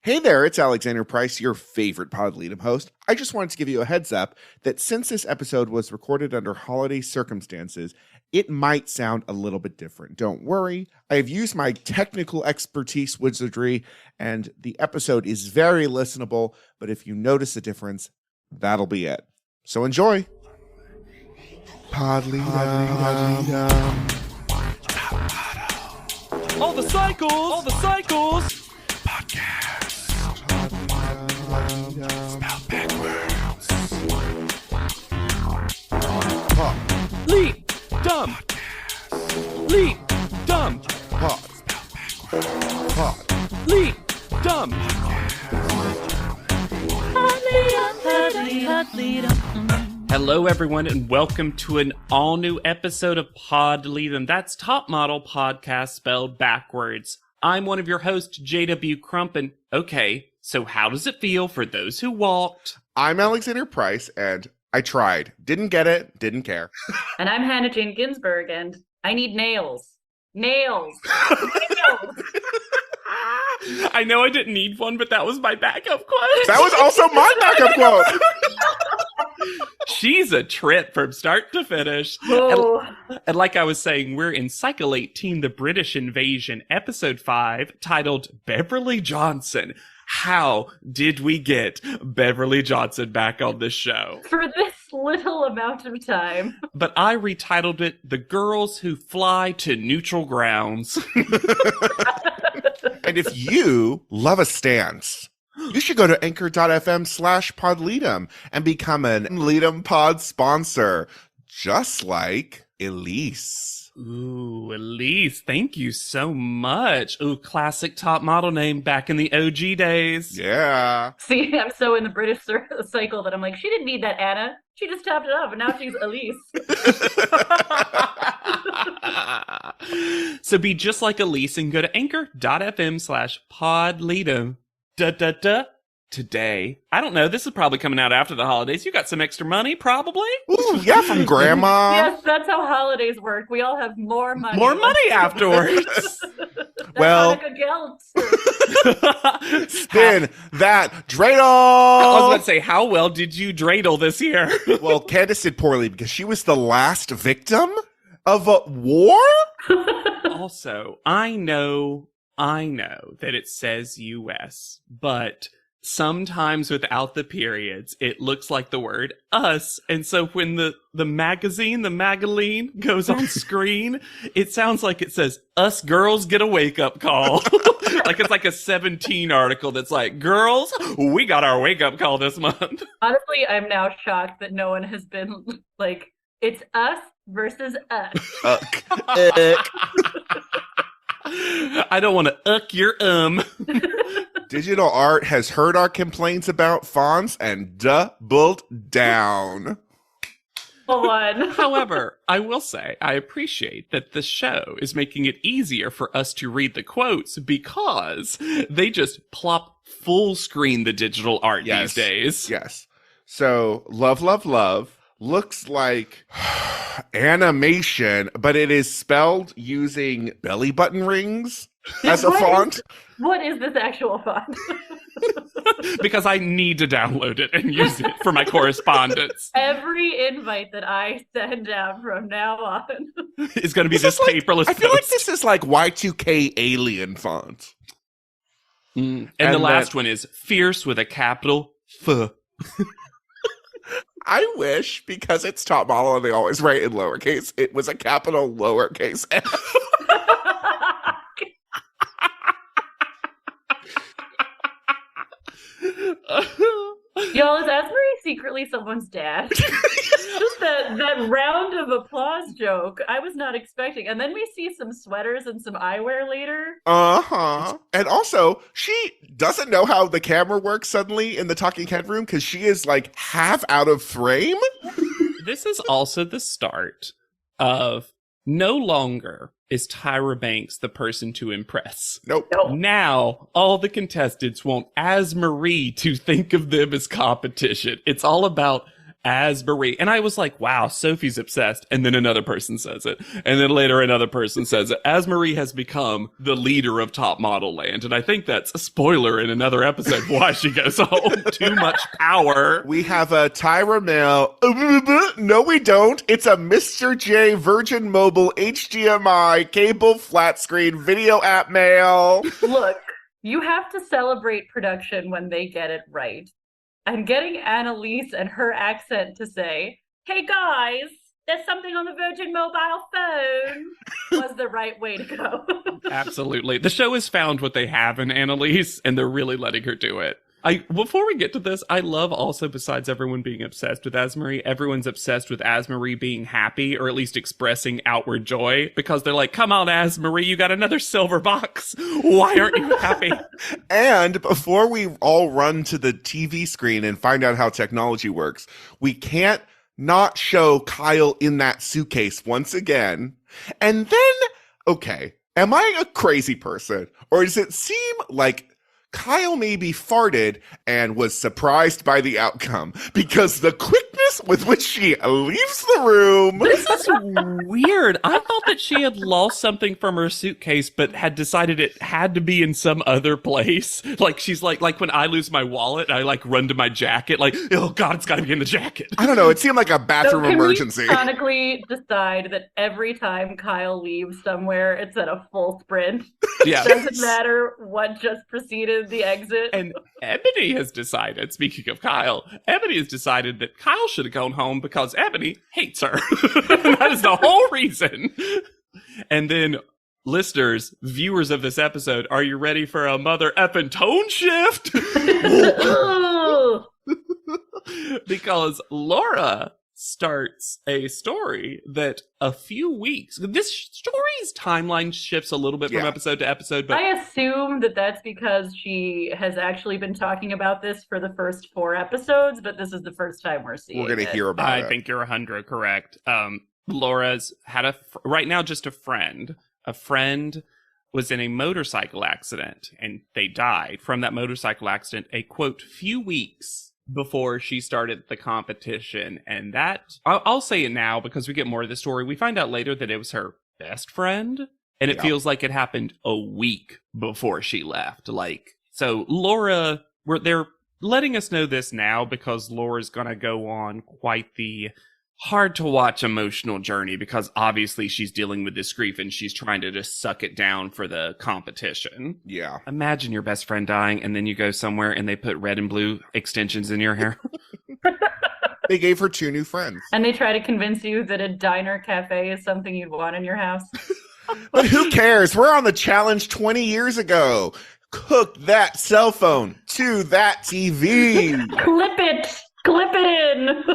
Hey there, it's Alexander Price, your favorite Pod Lead'em host. I just wanted to give you a heads up that since this episode was recorded under holiday circumstances, it might sound a little bit different. Don't worry, I have used my technical expertise wizardry, and the episode is very listenable, but if you notice a difference, that'll be it. So enjoy! Pod Lead'em. All the cycles! Podcast. Spelled backwards. Leap, dumb. Leap, dumb. Pod. Leap, dumb. Hello, everyone, and welcome to an all-new episode of Pod Lead'em. That's Top Model Podcast spelled backwards. I'm one of your hosts, J.W. Crump, and okay, so how does it feel for those who walked? I'm Alexander Price, and I tried. Didn't get it, didn't care. And I'm Hannah Jane Ginsburg, and I need nails. Nails! Nails! I know I didn't need one, but that was my backup quote. That was also my backup quote. She's a trip from start to finish. Oh. And like I was saying, we're in Cycle 18, The British Invasion, Episode 5, titled Beverly Johnson. How did we get Beverly Johnson back on this show? For this little amount of time. But I retitled it The Girls Who Fly to Neutral Grounds. And if you love a stance, you should go to anchor.fm/podleadem and become an Lead'em Pod sponsor, just like Elise. Ooh, Elise, thank you so much. Ooh, classic top model name back in the OG days. Yeah. See, I'm so in the British cycle that I'm like, she didn't need that Anna. She just topped it off, and now she's Elise. So be just like Elise and go to anchor.fm/podleadem. Today, I don't know, this is probably coming out after the holidays. You got some extra money, probably? Ooh, yeah, from Grandma. Yes, that's how holidays work. We all have more money. More money afterwards. Well, spin that dreidel. I was about to say, how well did you dreidel this year? Well, Candace did poorly because she was the last victim of a war? Also, I know that it says US, but sometimes without the periods, it looks like the word us. And so when the magaline goes on screen, it sounds like it says, us girls get a wake-up call. Like it's like a 17 article that's like, girls, we got our wake-up call this month. Honestly, I'm now shocked that no one has been like, it's us versus us. I don't want to your Digital art has heard our complaints about fonts and doubled down. However, I will say I appreciate that the show is making it easier for us to read the quotes because they just plop full screen the digital art these days. Yes. So, love looks like animation, but it is spelled using belly button rings as a font. What is this actual font? Because I need to download it and use it for my correspondence. Every invite that I send out from now on is going to be this paperless I feel post. like this is like Y2K alien font. And the last one is fierce with a capital F. I wish, because it's top model and they always write in lowercase, it was a capital lowercase f. Y'all, is Asbury secretly someone's dad? Just that round of applause joke, I was not expecting. And then we see some sweaters and some eyewear later. Uh-huh. And also, she doesn't know how the camera works suddenly in the talking head room because she is like half out of frame. This is also the start of no longer is Tyra Banks the person to impress. Nope. Now, all the contestants want As Marie to think of them as competition. It's all about as Marie. And I was like, wow, Sophie's obsessed. And then another person says it. And then later another person says it. As Marie has become the leader of Top Model Land. And I think that's a spoiler in another episode why she goes home. Too much power. We have a Tyra Mail. No, we don't. It's a Mr. J Virgin Mobile HDMI cable flat screen video app mail. Look, you have to celebrate production when they get it right. And getting Annalise and her accent to say, hey guys, there's something on the Virgin mobile phone, was the right way to go. Absolutely. The show has found what they have in Annalise, and they're really letting her do it. Before we get to this, I love also, besides everyone being obsessed with Asmarie, everyone's obsessed with Asmarie being happy, or at least expressing outward joy, because they're like, come on, Asmarie, you got another silver box. Why aren't you happy? And before we all run to the TV screen and find out how technology works, we can't not show Kyle in that suitcase once again. And then, okay, am I a crazy person? Or does it seem like Kyle maybe farted and was surprised by the outcome? Because the quickness with which she leaves the room. This is weird. I thought that she had lost something from her suitcase, but had decided it had to be in some other place. Like, she's like when I lose my wallet, I like run to my jacket, like, oh God, it's gotta be in the jacket. I don't know. It seemed like a bathroom emergency. We chronically decide that every time Kyle leaves somewhere, it's at a full sprint. Yeah. Doesn't matter what just preceded the exit. And Ebony has decided, speaking of Kyle, Ebony has decided that Kyle should have gone home because Ebony hates her. That is the whole reason. And then, listeners, viewers of this episode, are you ready for a mother effing tone shift? Because Laura starts a story that a few weeks, this story's timeline shifts a little bit from episode to episode, but I assume that that's because she has actually been talking about this for the first 4 episodes, but this is the first time we're seeing We're going to hear about it. I think you're 100 correct. Laura's had right now just a friend. A friend was in a motorcycle accident and they died from that motorcycle accident a quote few weeks before she started the competition. And that, I'll say it now because we get more of the story. We find out later that it was her best friend, and it feels like it happened a week before she left. Like, so Laura, they're letting us know this now because Laura's gonna go on quite the hard to watch emotional journey, because obviously she's dealing with this grief and she's trying to just suck it down for the competition. Yeah. Imagine your best friend dying and then you go somewhere and they put red and blue extensions in your hair. They gave her 2 new friends. And they try to convince you that a diner cafe is something you'd want in your house. But who cares? We're on the challenge 20 years ago. Hook that cell phone to that TV. Clip it in.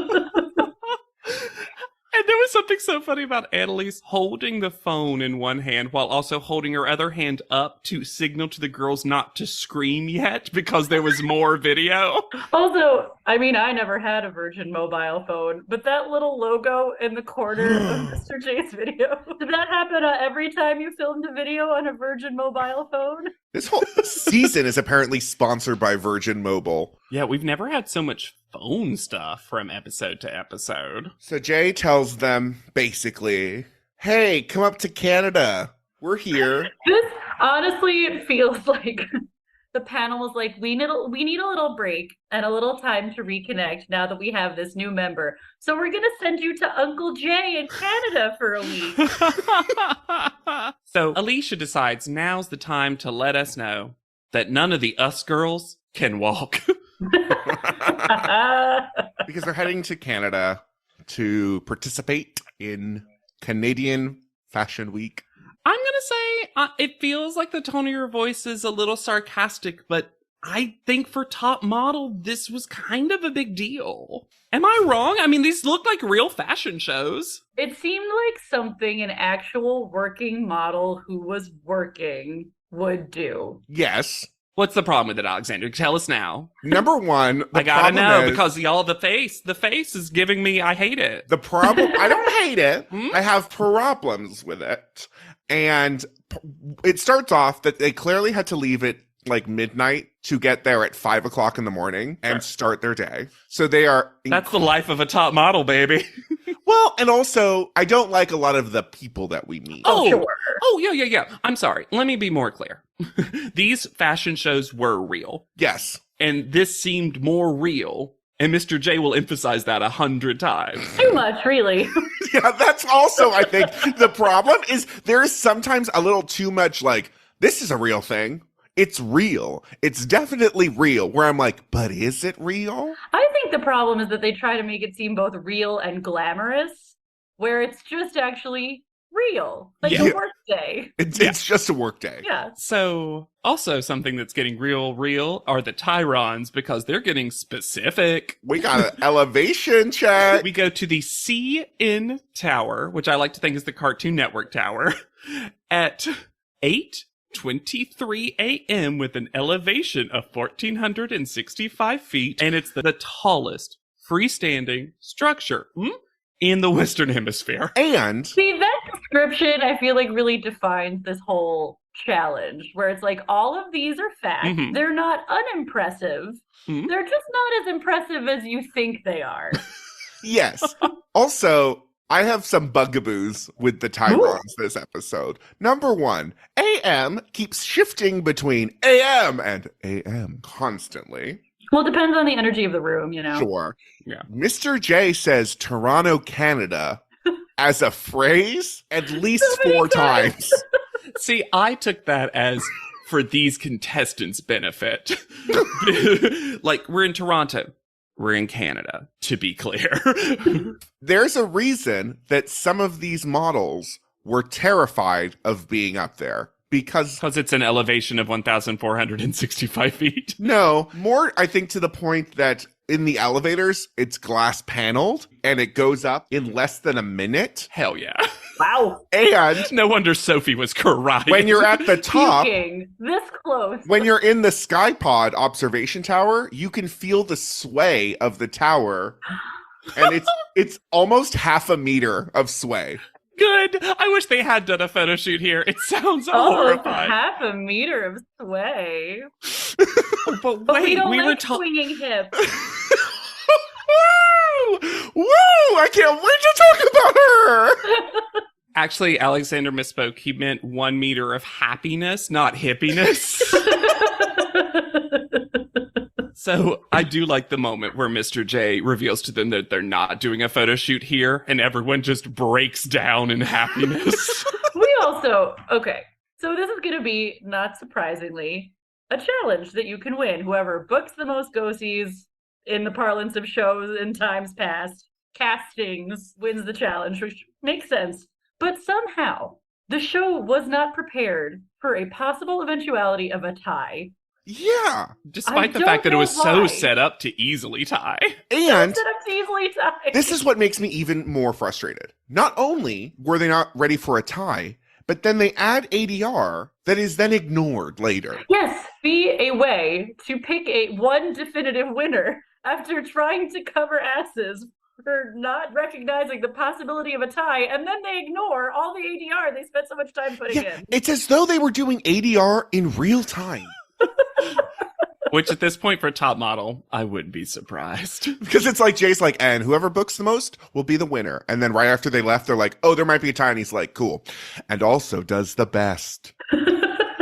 And there was something so funny about Annalise holding the phone in one hand while also holding her other hand up to signal to the girls not to scream yet because there was more video. Also, I mean, I never had a Virgin mobile phone, but that little logo in the corner of Mr. J's video, did that happen every time you filmed a video on a Virgin mobile phone? This whole season is apparently sponsored by Virgin Mobile. Yeah, we've never had so much phone stuff from episode to episode. So Jay tells them, basically, hey, come up to Canada. We're here. This honestly feels like the panel was like, we need a little break and a little time to reconnect now that we have this new member. So we're going to send you to Uncle Jay in Canada for a week. So Alicia decides now's the time to let us know that none of the us girls can walk. Because they're heading to Canada to participate in Canadian Fashion Week. I'm going to say it feels like the tone of your voice is a little sarcastic, but I think for Top Model, this was kind of a big deal. Am I wrong? I mean, these look like real fashion shows. It seemed like something an actual working model who was working would do. Yes. What's the problem with it, Alexander? Tell us now. Number one, I gotta know, because y'all, the face is giving me, I hate it. The problem, I don't hate it. I have problems with it. And it starts off that they clearly had to leave it like midnight to get there at 5 o'clock in the morning and start their day. So they are. That's the life of a top model, baby. Well, and also, I don't like a lot of the people that we meet. Oh, sure. Oh, yeah. I'm sorry. Let me be more clear. These fashion shows were real. Yes. And this seemed more real. And Mr. J will emphasize that 100 times. Too much, really. Yeah, that's also, I think, the problem is there is sometimes a little too much like, this is a real thing. It's real. It's definitely real. Where I'm like, but is it real? I think the problem is that they try to make it seem both real and glamorous, where it's just actually real. Like a work day. It's just a work day. Yeah. So, also something that's getting real are the Tyrons, because they're getting specific. We got an elevation check. We go to the CN Tower, which I like to think is the Cartoon Network Tower, at 8:23 a.m. with an elevation of 1,465 feet, and it's the tallest freestanding structure in the Western Hemisphere. And See, that description, I feel like, really defines this whole challenge, where it's like, all of these are facts. Mhm. They're not unimpressive. Mhm. They're just not as impressive as you think they are. yes. Also, I have some bugaboos with the Tyrons this episode. Number one, AM keeps shifting between AM and AM constantly. Well, it depends on the energy of the room, you know? Sure. Yeah. Mr. J says Toronto, Canada as a phrase at least So many 4 times. See, I took that as for these contestants' benefit. Like, we're in Toronto. We're in Canada, to be clear. There's a reason that some of these models were terrified of being up there. Because it's an elevation of 1,465 feet. no, more I think to the point that in the elevators, it's glass paneled and it goes up in less than a minute. Hell yeah. Wow. And No wonder Sophie was crying. when you're at the top, Puking. This close. when you're in the Skypod observation tower, you can feel the sway of the tower. And it's almost half a meter of sway. Good. I wish they had done a photo shoot here. It sounds Oh, horrifying. half a meter of sway. But But we wait, don't we like were talking. swinging hips. Woo! Woo! I can't wait to talk about her! Actually, Alexander misspoke. He meant 1 meter of happiness, not hippiness. So I do like the moment where Mr. J reveals to them that they're not doing a photo shoot here, and everyone just breaks down in happiness. We also, okay, so this is going to be, not surprisingly, a challenge that you can win. Whoever books the most go-sees in the parlance of shows in times past, castings, wins the challenge, which makes sense. But somehow, the show was not prepared for a possible eventuality of a tie. Yeah. Despite the don't fact that it know was so why. set up to easily tie. And Set up to easily tie. this is what makes me even more frustrated. Not only were they not ready for a tie, but then they add ADR that is then ignored later. Yes, be a way to pick one definitive winner after trying to cover asses for not recognizing the possibility of a tie, and then they ignore all the ADR they spent so much time putting Yeah, in. it's as though they were doing ADR in real time. Which at this point for top model, I wouldn't be surprised. Because it's like Jay's like, and whoever books the most will be the winner. And then right after they left, they're like, oh, there might be a tie. And he's like, cool. And also does the best.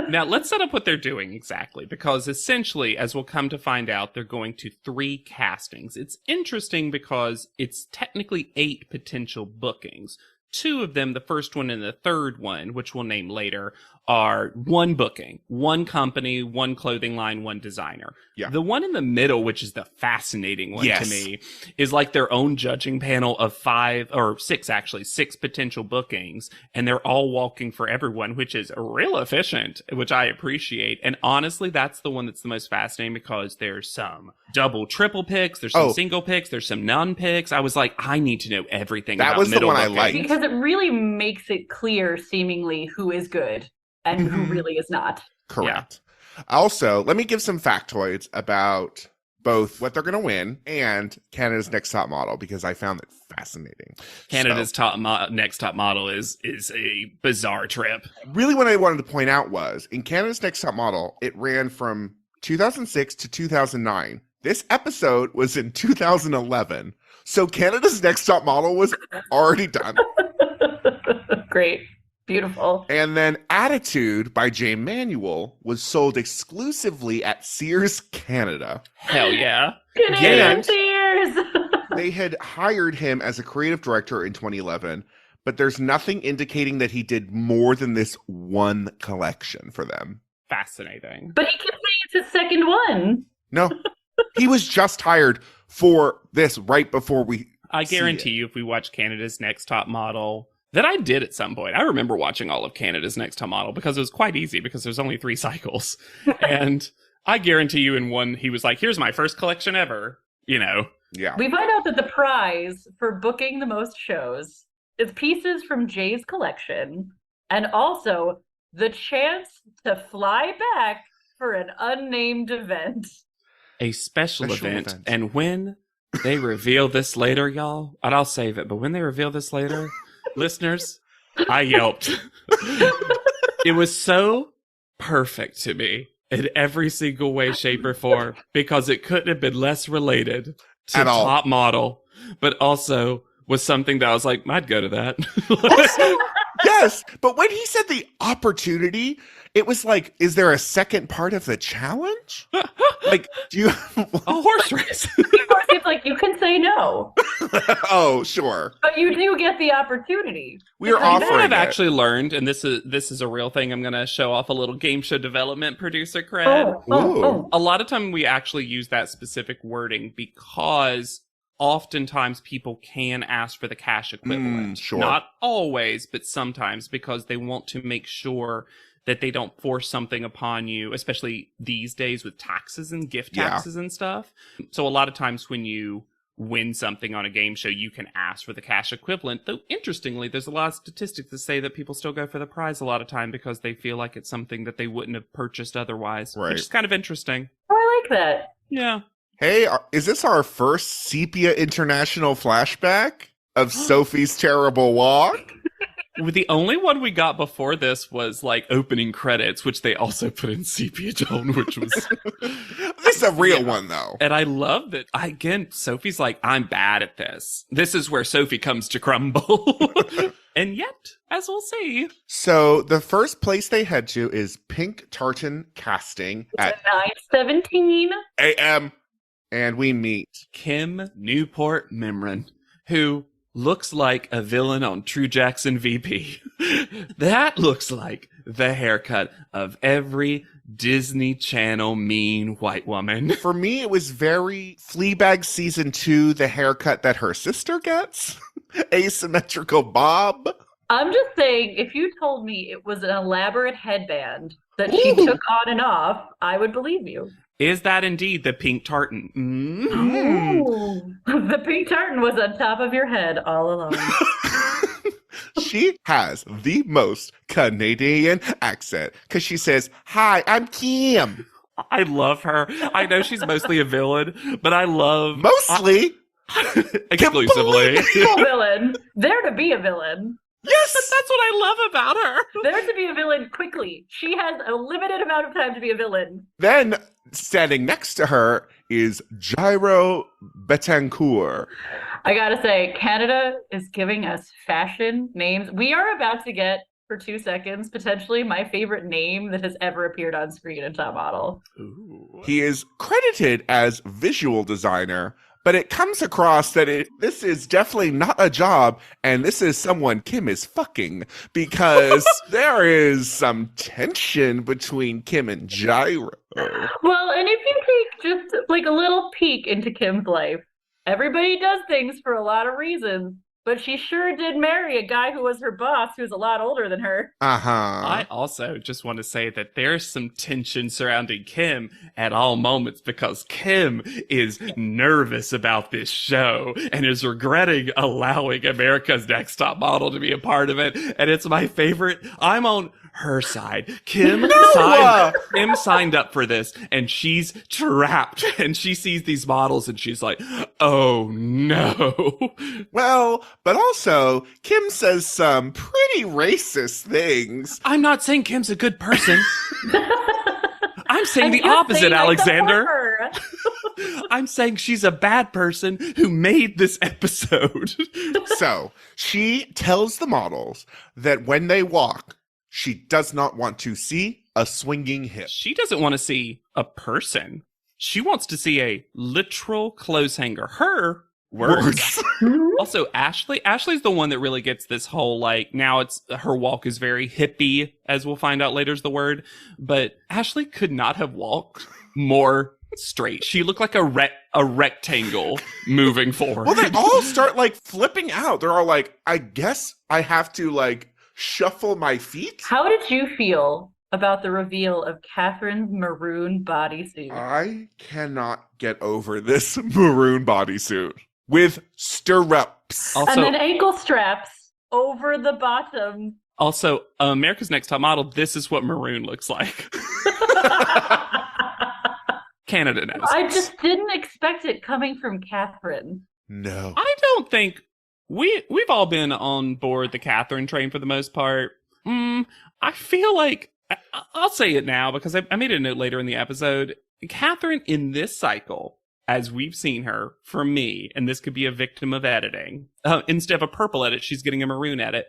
Now, let's set up what they're doing exactly, because essentially, as we'll come to find out, they're going to 3 castings. It's interesting because it's technically 8 potential bookings. 2 of them, the first one and the third one, which we'll name later, are 1 booking, 1 company, 1 clothing line, 1 designer. Yeah. The one in the middle, which is the fascinating one Yes. to me, is like their own judging panel of 5 or 6, actually, 6 potential bookings, and they're all walking for everyone, which is real efficient, which I appreciate. And honestly, that's the one that's the most fascinating because there's some double, triple picks, there's some single picks, there's some non-picks. I was like, I need to know everything That about was the middle one I bookings. liked. Because it really makes it clear, seemingly, who is good and who Mhm. really is not. Correct. Also, let me give some factoids about both what they're going to win and Canada's Next Top Model because I found it fascinating. Canada's Next Top Model is a bizarre trip. Really what I wanted to point out was in Canada's Next Top Model, it ran from 2006 to 2009. This episode was in 2011. So Canada's Next Top Model was already done. Great. Beautiful. And then Attitude by Jay Manuel was sold exclusively at Sears Canada. Hell yeah. Canadian Sears! They had hired him as a creative director in 2011, but there's nothing indicating that he did more than this one collection for them. Fascinating. But he kept saying it's his second one. No, he was just hired for this right before we I guarantee you if we watch Canada's Next Top Model, that I did at some point. I remember watching all of Canada's Next Top Model because it was quite easy because there's only 3 cycles. And I guarantee you in one, he was like, here's my first collection ever, you know. Yeah. We find out that the prize for booking the most shows is pieces from Jay's collection and also the chance to fly back for an unnamed event. A special event. And when they reveal this later, y'all, and I'll save it, but when they reveal this later, listeners, I yelped. It was so perfect to me in every single way, shape, or form because it couldn't have been less related to At all. Top Model, but also was something that I was like, I'd go to that. Also, yes, but when he said the opportunity, it was like, is there a second part of the challenge? Like, do you... A horse race. Of course, it's like, you can say no. Oh, sure. But you do get the opportunity. We are What offering I've it. actually learned, and this is a real thing, I'm going to show off a little game show development producer cred. Ooh. A lot of time we actually use that specific wording because oftentimes people can ask for the cash equivalent. Sure. Not always, but sometimes because they want to make sure that they don't force something upon you, especially these days with taxes and gift taxes and stuff. So a lot of times when you win something on a game show, you can ask for the cash equivalent. Though, interestingly, there's a lot of statistics that say that people still go for the prize a lot of time because they feel like it's something that they wouldn't have purchased otherwise, Right. which is kind of interesting. Oh, I like that. Yeah. Hey, is this our first Sepia International flashback of Sophie's Terrible Walk? The only one we got before this was like opening credits, which they also put in sepia tone, which was. This is a real one, though. And I love that. Again, Sophie's like, I'm bad at this. This is where Sophie comes to crumble. And yet, as we'll see. So the first place they head to is Pink Tartan Casting at 9:17 AM. And we meet. Kim Newport Mimran, who looks like a villain on True Jackson VP. That looks like the haircut of every Disney Channel mean white woman. For me, it was very Fleabag season 2, the haircut that her sister gets. Asymmetrical bob. I'm just saying, if you told me it was an elaborate headband that she took on and off, I would believe you. Is that indeed the pink tartan? Ooh. The pink tartan was on top of your head all along. She has the most Canadian accent because she says, "Hi, I'm Kim." I love her. I know she's mostly a villain, but I love... Mostly. Exclusively. A villain. There to be a villain. Yes. But that's what I love about her. There to be a villain quickly. She has a limited amount of time to be a villain. Then standing next to her is Gyro Betancourt. I gotta say, Canada is giving us fashion names. We are about to get, for 2 seconds, potentially my favorite name that has ever appeared on screen in Top Model. Ooh. He is credited as visual designer, but it comes across that this is definitely not a job, and this is someone Kim is fucking, because there is some tension between Kim and Gyro. Well, and if you take just like a little peek into Kim's life, everybody does things for a lot of reasons, but she sure did marry a guy who was her boss who's a lot older than her. Uh-huh. I also just want to say that there's some tension surrounding Kim at all moments because Kim is nervous about this show and is regretting allowing America's Next Top Model to be a part of it. And it's my favorite. I'm on her side. Kim signed up for this, and she's trapped. And she sees these models, and she's like, "Oh no!" Well, but also Kim says some pretty racist things. I'm not saying Kim's a good person. I'm saying And the you're opposite, saying I Alexander. support her. I'm saying she's a bad person who made this episode. So she tells the models that when they walk, she does not want to see a swinging hip. She doesn't want to see a person. She wants to see a literal clothes hanger. Her words. Also, Ashley's the one that really gets this whole, like, now it's her walk is very hippie, as we'll find out later is the word. But Ashley could not have walked more straight. She looked like a rectangle moving forward. Well, they all start like flipping out. They're all like, I guess I have to like shuffle my feet. How did you feel about the reveal of Catherine's maroon bodysuit? I cannot get over this maroon bodysuit with stirrups. Also, And then ankle straps over the bottom. Also, America's Next Top Model, this is what maroon looks like. Canada knows. I just didn't expect it coming from Catherine. No. I don't think we've all been on board the Catherine train for the most part. I feel like I'll say it now because I made a note later in the episode. Catherine in this cycle, as we've seen her, for me, and this could be a victim of editing, instead of a purple edit, she's getting a maroon edit.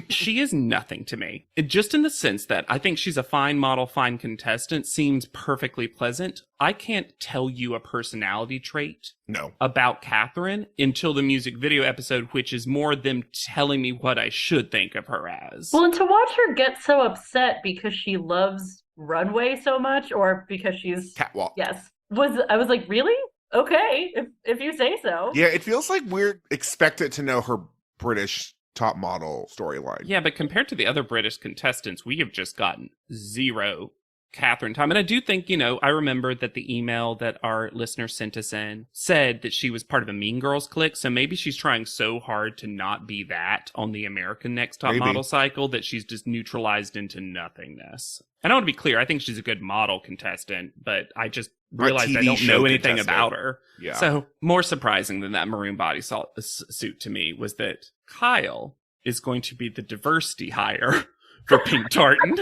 She is nothing to me. Just in the sense that I think she's a fine model, fine contestant, seems perfectly pleasant. I can't tell you a personality trait about Catherine until the music video episode, which is more them telling me what I should think of her as. Well, and to watch her get so upset because she loves runway so much, or because she's... Catwalk. Yes. I was like, really? Okay, if you say so. Yeah, it feels like we're expected to know her British top model storyline. Yeah, but compared to the other British contestants, we have just gotten zero Catherine time. And I do think, I remember that the email that our listener sent us in said that she was part of a Mean Girls clique. So maybe she's trying so hard to not be that on the American Next Top Model cycle that she's just neutralized into nothingness. And I want to be clear, I think she's a good model contestant, but I just realized I don't know anything about her. Yeah. So more surprising than that maroon bodysuit to me was that Kyle is going to be the diversity hire for Pink Tartan.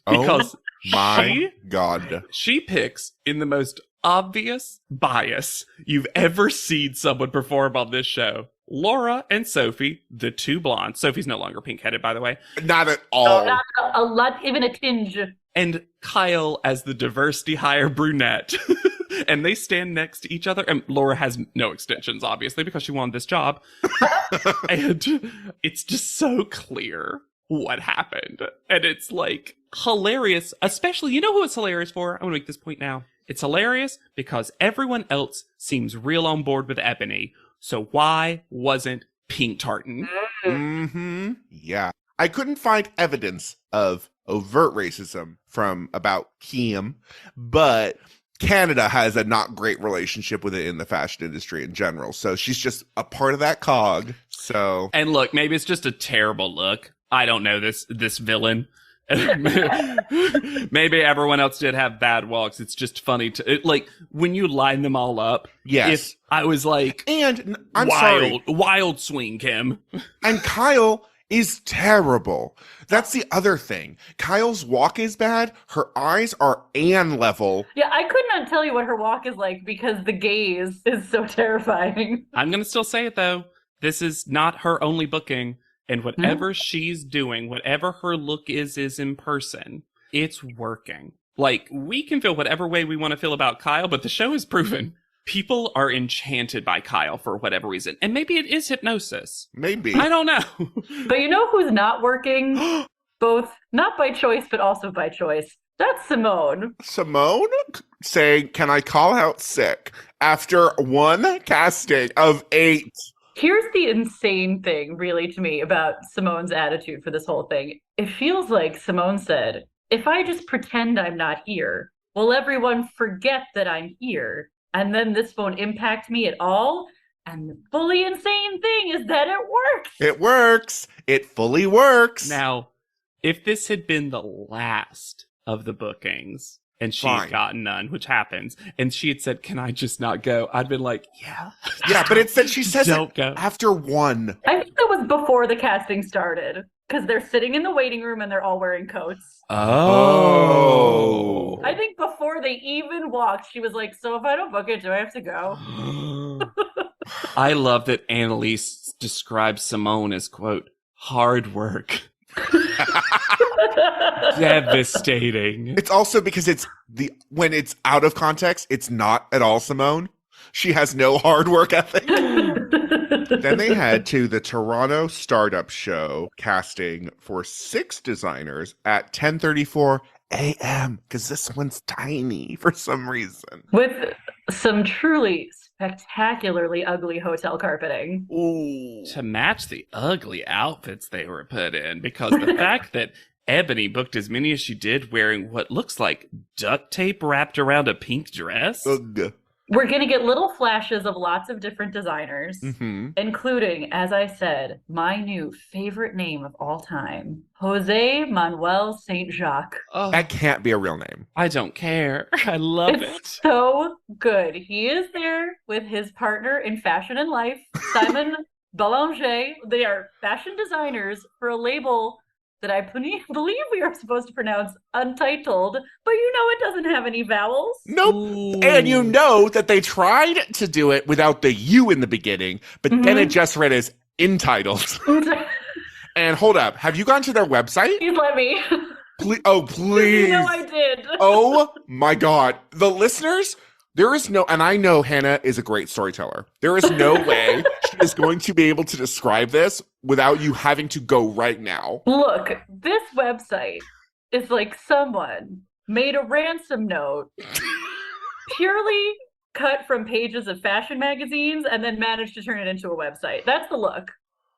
Because my God. She picks in the most obvious bias you've ever seen someone perform on this show. Laura and Sophie, the two blondes. Sophie's no longer pink-headed, by the way. Not at all. Not a lot, even a tinge. And Kyle as the diversity hire brunette. And they stand next to each other. And Laura has no extensions, obviously, because she wanted this job. And it's just so clear what happened. And it's like hilarious, especially, you know who it's hilarious for? I'm gonna make this point now. It's hilarious because everyone else seems real on board with Ebony. So why wasn't Pink Tartan? Mm-hmm. Yeah. I couldn't find evidence of overt racism from about Kim, but Canada has a not great relationship with it in the fashion industry in general. So she's just a part of that cog. So, and look, maybe it's just a terrible look. I don't know this villain. Maybe everyone else did have bad walks. It's just funny like when you line them all up. Yes, if I was like, and I'm sorry, wild swing, Kim. And Kyle is terrible. That's the other thing. Kyle's walk is bad. Her eyes are Anne level. Yeah, I could not tell you what her walk is like because the gaze is so terrifying. I'm gonna still say it though. This is not her only booking. And whatever she's doing, whatever her look is in person, it's working. Like, we can feel whatever way we want to feel about Kyle, but the show has proven people are enchanted by Kyle for whatever reason. And maybe it is hypnosis. Maybe. I don't know. But you know who's not working? Both, not by choice, but also by choice. That's Simone. Simone saying, can I call out sick after one casting of 8? Here's the insane thing, really, to me about Simone's attitude for this whole thing. It feels like Simone said, if I just pretend I'm not here, will everyone forget that I'm here? And then this won't impact me at all? And the fully insane thing is that it works. It works. It fully works. Now, if this had been the last of the bookings and she Fine. had gotten none, which happens, and she had said, "Can I just not go?" I'd been like, "Yeah." Yeah, but it said she says Don't it go. after one. I think that was before the casting started because they're sitting in the waiting room and they're all wearing coats. Oh. I think before they even walked, she was like, "So if I don't book it, do I have to go?" I love that Annalise describes Simone as, quote, hard work. Devastating. It's also because when it's out of context, it's not at all Simone. She has no hard work ethic. Then they head to the Toronto Startup Show casting for 6 designers at 10:34 a.m. because this one's tiny for some reason. With some truly spectacularly ugly hotel carpeting. Ooh. To match the ugly outfits they were put in, because the fact that Ebony booked as many as she did wearing what looks like duct tape wrapped around a pink dress. Ugh. We're going to get little flashes of lots of different designers, Mm-hmm. including, as I said, my new favorite name of all time, Jose Manuel Saint Jacques. Oh, That can't be a real name. I don't care. I love It's it. so good. He is there with his partner in fashion and life, Simon Belanger. They are fashion designers for a label that I believe we are supposed to pronounce Untitled, but you know it doesn't have any vowels. Nope. Ooh. And you know that they tried to do it without the U in the beginning, but then it just read as entitled. And hold up. Have you gone to their website? Please let me. Please. You know I did. Oh my God. The listeners, there is no, and I know Hannah is a great storyteller. There is no way she is going to be able to describe this without you having to go right now. Look, this website is like someone made a ransom note purely cut from pages of fashion magazines and then managed to turn it into a website. That's the look.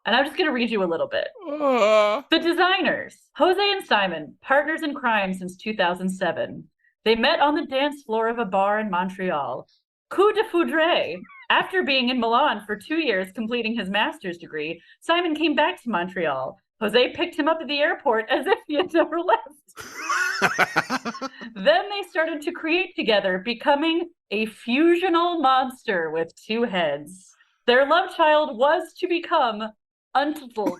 And I'm just going to read you a little bit. The designers, Jose and Simon, partners in crime since 2007. They met on the dance floor of a bar in Montreal. Coup de foudre. After being in Milan for 2 years completing his master's degree, Simon came back to Montreal. Jose picked him up at the airport as if he had never left. Then they started to create together, becoming a fusional monster with 2 heads. Their love child was to become Untitled.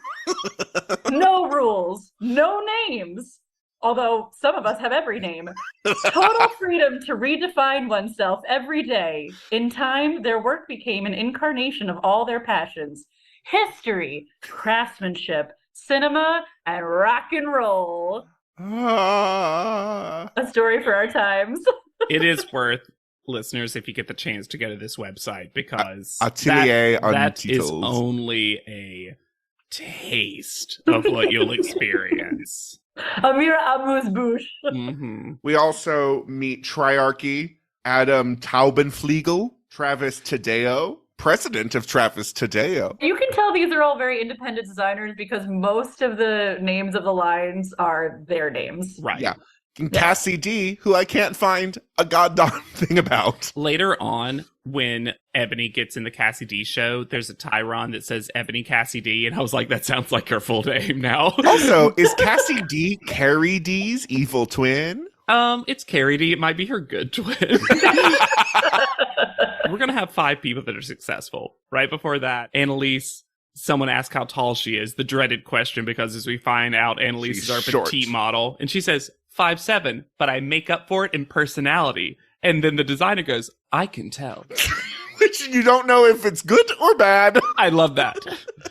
No rules, no names. Although some of us have every name. Total freedom to redefine oneself every day. In time, their work became an incarnation of all their passions: history, craftsmanship, cinema, and rock and roll. A story for our times. It is worth, listeners, if you get the chance to go to this website, because Atelier that is Untitled. only a taste of what you'll experience. Amira Amuse-Bouche. Mm-hmm. We also meet Triarchy, Adam Taubenfliegel, Travis Tadeo, president of Travis Tadeo. You can tell these are all very independent designers because most of the names of the lines are their names. Right. Yeah. And Cassie D, who I can't find a goddamn thing about. Later on, when Ebony gets in the Cassie D show, there's a Tyron that says Ebony Cassie D, and I was like, that sounds like her full name now. Also, is Cassie D Carrie D's evil twin? It's Carrie D. It might be her good twin. We're gonna have 5 people that are successful. Right before that, Annalise, someone asked how tall she is, the dreaded question, because as we find out, Annalise She's is our short. petite model, and she says 5'7", but I make up for it in personality. And then the designer goes, I can tell. Which you don't know if it's good or bad. I love that.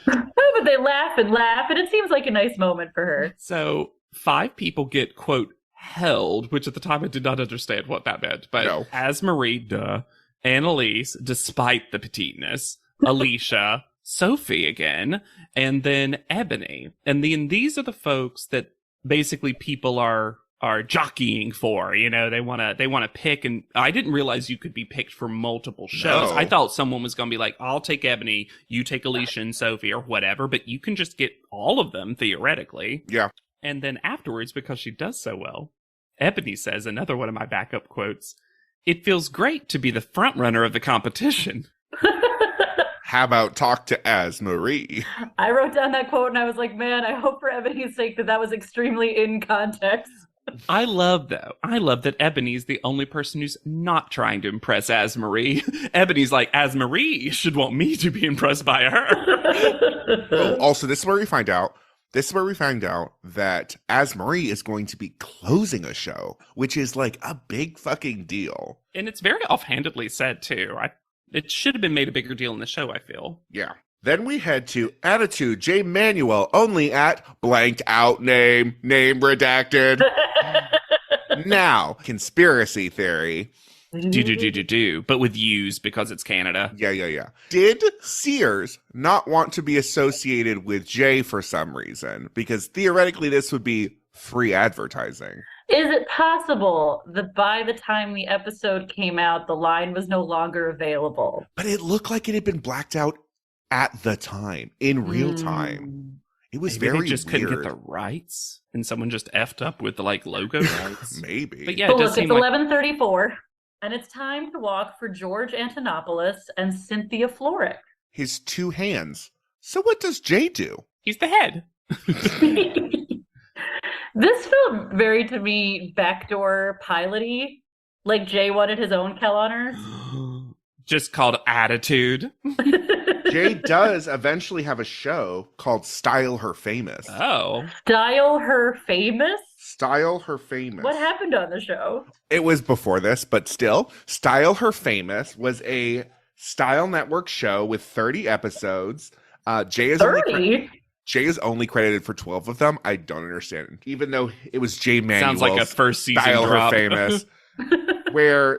Oh, but they laugh, and it seems like a nice moment for her. So 5 people get, quote, held, which at the time I did not understand what that meant. But No. as Marie, Annalise, despite the petiteness, Alicia, Sophie again, and then Ebony. And then these are the folks that basically people are jockeying for, you know, they want to pick. And I didn't realize you could be picked for multiple shows. No. I thought someone was going to be like, I'll take Ebony, you take Alicia and Sophie or whatever, but you can just get all of them theoretically. Yeah. And then afterwards, because she does so well, Ebony says, another one of my backup quotes, it feels great to be the front runner of the competition. How about talk to Asmarie? I wrote down that quote and I was like, man, I hope for Ebony's sake that was extremely in context. I love that Ebony's the only person who's not trying to impress Asmarie. Ebony's like, Asmarie should want me to be impressed by her. Also, this is where we find out that Asmarie is going to be closing a show, which is like a big fucking deal. And it's very offhandedly said, too. It should have been made a bigger deal in the show, I feel. Yeah. Then we head to Attitude J. Manuel, only at blanked out name redacted. Now, conspiracy theory. But with U's because it's Canada. Yeah. Did Sears not want to be associated with Jay for some reason? Because theoretically, this would be free advertising. Is it possible that by the time the episode came out, the line was no longer available? But it looked like it had been blacked out at the time, in real time. It was Maybe very they just weird. couldn't get the rights, and someone just effed up with the logo rights. Maybe. But yeah, But it does look, seem it's like 11:34, and it's time to walk for George Antonopoulos and Cynthia Florek. His two hands. So what does Jay do? he's the head. This felt very, to me, backdoor pilot-y. Like Jay wanted his own Kel honors. Just called Attitude. Jay does eventually have a show called Style Her Famous. Oh. Style Her Famous? Style Her Famous. What happened on the show? It was before this, but still, Style Her Famous was a Style Network show with 30 episodes. Jay is 30? Jay is only credited for 12 of them. I don't understand. Even though it was Jay Manuel's Sounds like a first season Style drop. Her Famous, where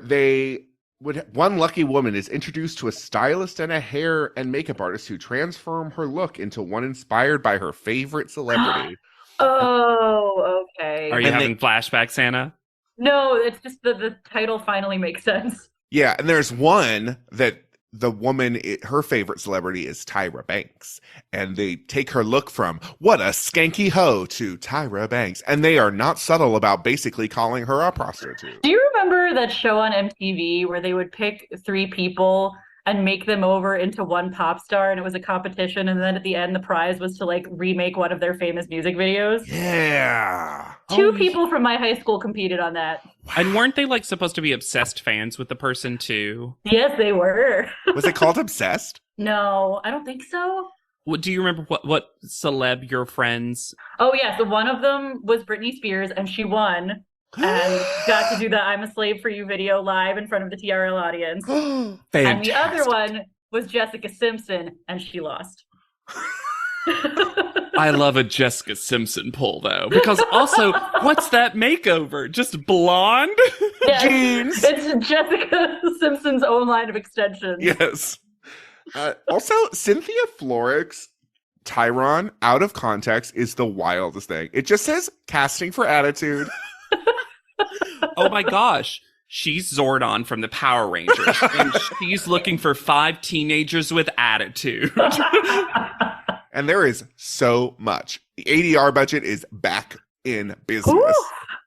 one lucky woman is introduced to a stylist and a hair and makeup artist who transform her look into one inspired by her favorite celebrity. Oh, okay. Are you having flashbacks, Santa? No, it's just the title finally makes sense. Yeah, and there's one that the woman, her favorite celebrity is Tyra Banks. And they take her look from, what a skanky hoe, to Tyra Banks. And they are not subtle about basically calling her a prostitute. Do you remember that show on MTV where they would pick 3 people and make them over into one pop star, and it was a competition, and then at the end the prize was to remake one of their famous music videos? Yeah. 2 people from my high school competed on that. And weren't they supposed to be obsessed fans with the person too? Yes, they were. Was it called Obsessed? No, I don't think so. Do you remember what celeb your friends? Oh yeah, so one of them was Britney Spears, and she won and got to do the "I'm a Slave for You" video live in front of the TRL audience. Fantastic. And the other one was Jessica Simpson, and she lost. I love a Jessica Simpson pull, though, because also, what's that makeover? Just blonde? Yes, Jeans. it's Jessica Simpson's own line of extensions. Yes. Also, Cynthia Florek's Tyron, out of context, is the wildest thing. It just says casting for Attitude. Oh my gosh. She's Zordon from the Power Rangers, and she's looking for 5 teenagers with attitude. And there is so much. The ADR budget is back in business. Ooh.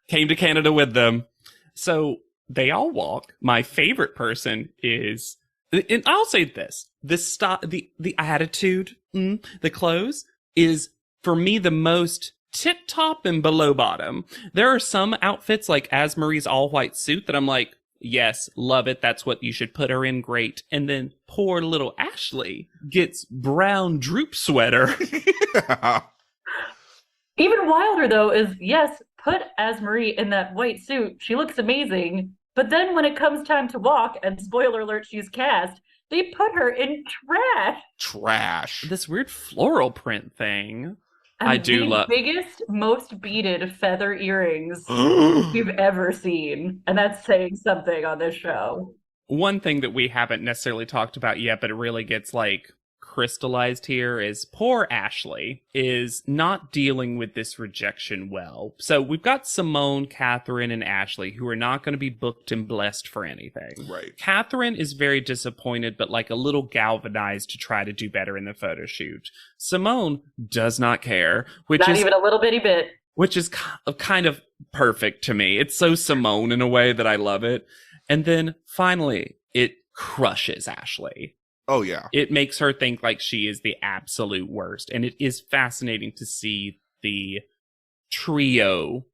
Came to Canada with them. So they all walk. My favorite person is, and I'll say this, the attitude, the clothes is for me the most tip top and below bottom. There are some outfits like Asmarie's all white suit that I'm like, yes, love it. That's what you should put her in. Great. And then poor little Ashley gets brown droop sweater. Yeah. Even wilder, though, is yes, put Asmarie in that white suit. She looks amazing. But then when it comes time to walk, and spoiler alert, she's cast, they put her in trash. Trash. This weird floral print thing. And I do the love biggest, most beaded feather earrings we've ever seen. And that's saying something on this show. One thing that we haven't necessarily talked about yet, but it really gets crystallized here, is poor Ashley is not dealing with this rejection well. So we've got Simone, Catherine, and Ashley who are not going to be booked and blessed for anything. Right. Catherine is very disappointed, but a little galvanized to try to do better in the photo shoot. Simone does not care, Not even a little bitty bit. which is kind of perfect to me. It's so Simone in a way that I love it. And then finally, it crushes Ashley. Oh, yeah. It makes her think like she is the absolute worst. And it is fascinating to see the trio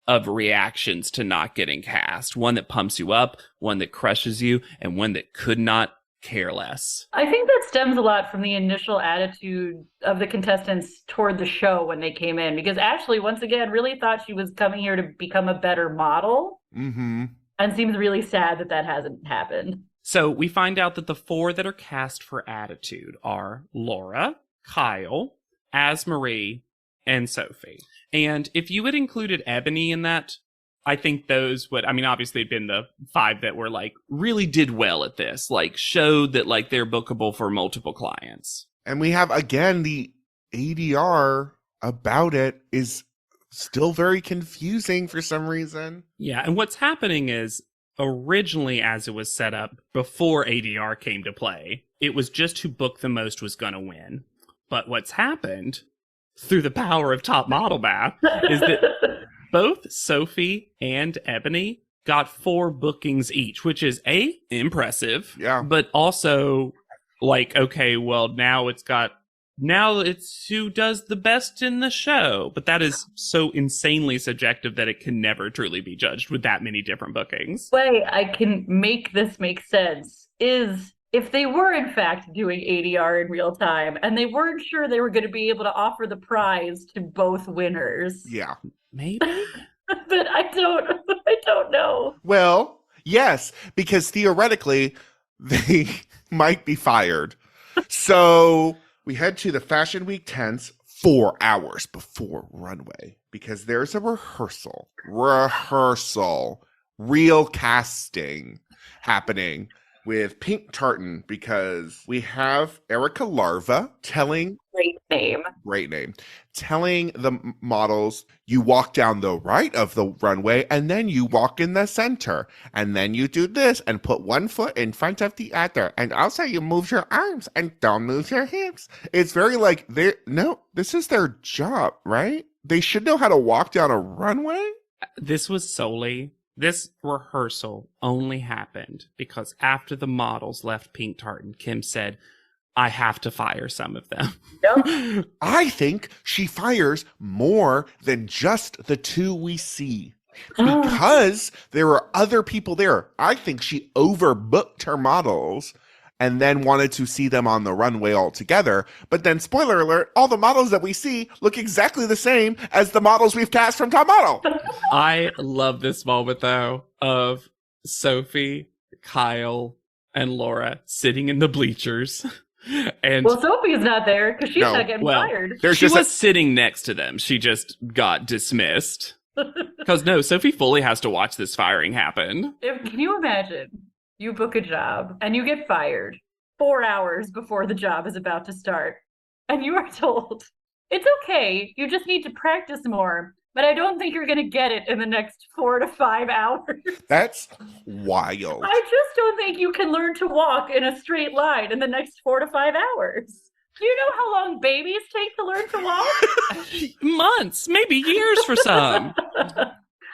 of reactions to not getting cast. One that pumps you up, one that crushes you, and one that could not care less. I think that stems a lot from the initial attitude of the contestants toward the show when they came in, because Ashley, once again, really thought she was coming here to become a better model. Mm-hmm. And seems really sad that that hasn't happened. So we find out that the 4 that are cast for attitude are Laura, Kyle, Asmarie, and Sophie. And if you had included Ebony in that, I think those would, I mean, obviously it'd been the 5 that were like, really did well at this, like showed that like they're bookable for multiple clients. And we have, again, the ADR about it is still very confusing for some reason. Yeah, and what's happening is, originally as it was set up before ADR came to play, it was just who booked the most was going to win. But what's happened, through the power of top model math, is that both Sophie and Ebony got 4 bookings each, which is impressive. Yeah. But also like, okay, well now it's who does the best in the show. But that is so insanely subjective that it can never truly be judged with that many different bookings. Way I can make this make sense is if they were in fact doing ADR in real time and they weren't sure they were going to be able to offer the prize to both winners. Yeah. Maybe. But I don't know. Well, yes, because theoretically they might be fired. So we head to the Fashion Week tents 4 hours before runway because there's a rehearsal, real casting happening with Pink Tartan because we have Erica Larva telling great name, telling the models, you walk down the right of the runway and then you walk in the center and then you do this and put one foot in front of the other and also you move your arms and don't move your hips. It's very like, this is their job, right? They should know how to walk down a runway. This rehearsal only happened because after the models left Pink Tartan, Kim said, I have to fire some of them. Yep. I think she fires more than just the 2 we see because there are other people there. I think she overbooked her models and then wanted to see them on the runway all together. But then, spoiler alert, all the models that we see look exactly the same as the models we've cast from Top Model. I love this moment, though, of Sophie, Kyle, and Laura sitting in the bleachers. And well, Sophie's not there because she's not getting fired. She was sitting next to them. She just got dismissed. Because no, Sophie fully has to watch this firing happen. Can you imagine? You book a job and you get fired 4 hours before the job is about to start. And you are told, it's okay, you just need to practice more. But I don't think you're going to get it in the next 4 to 5 hours. That's wild. I just don't think you can learn to walk in a straight line in the next 4 to 5 hours. Do you know how long babies take to learn to walk? Months, maybe years for some.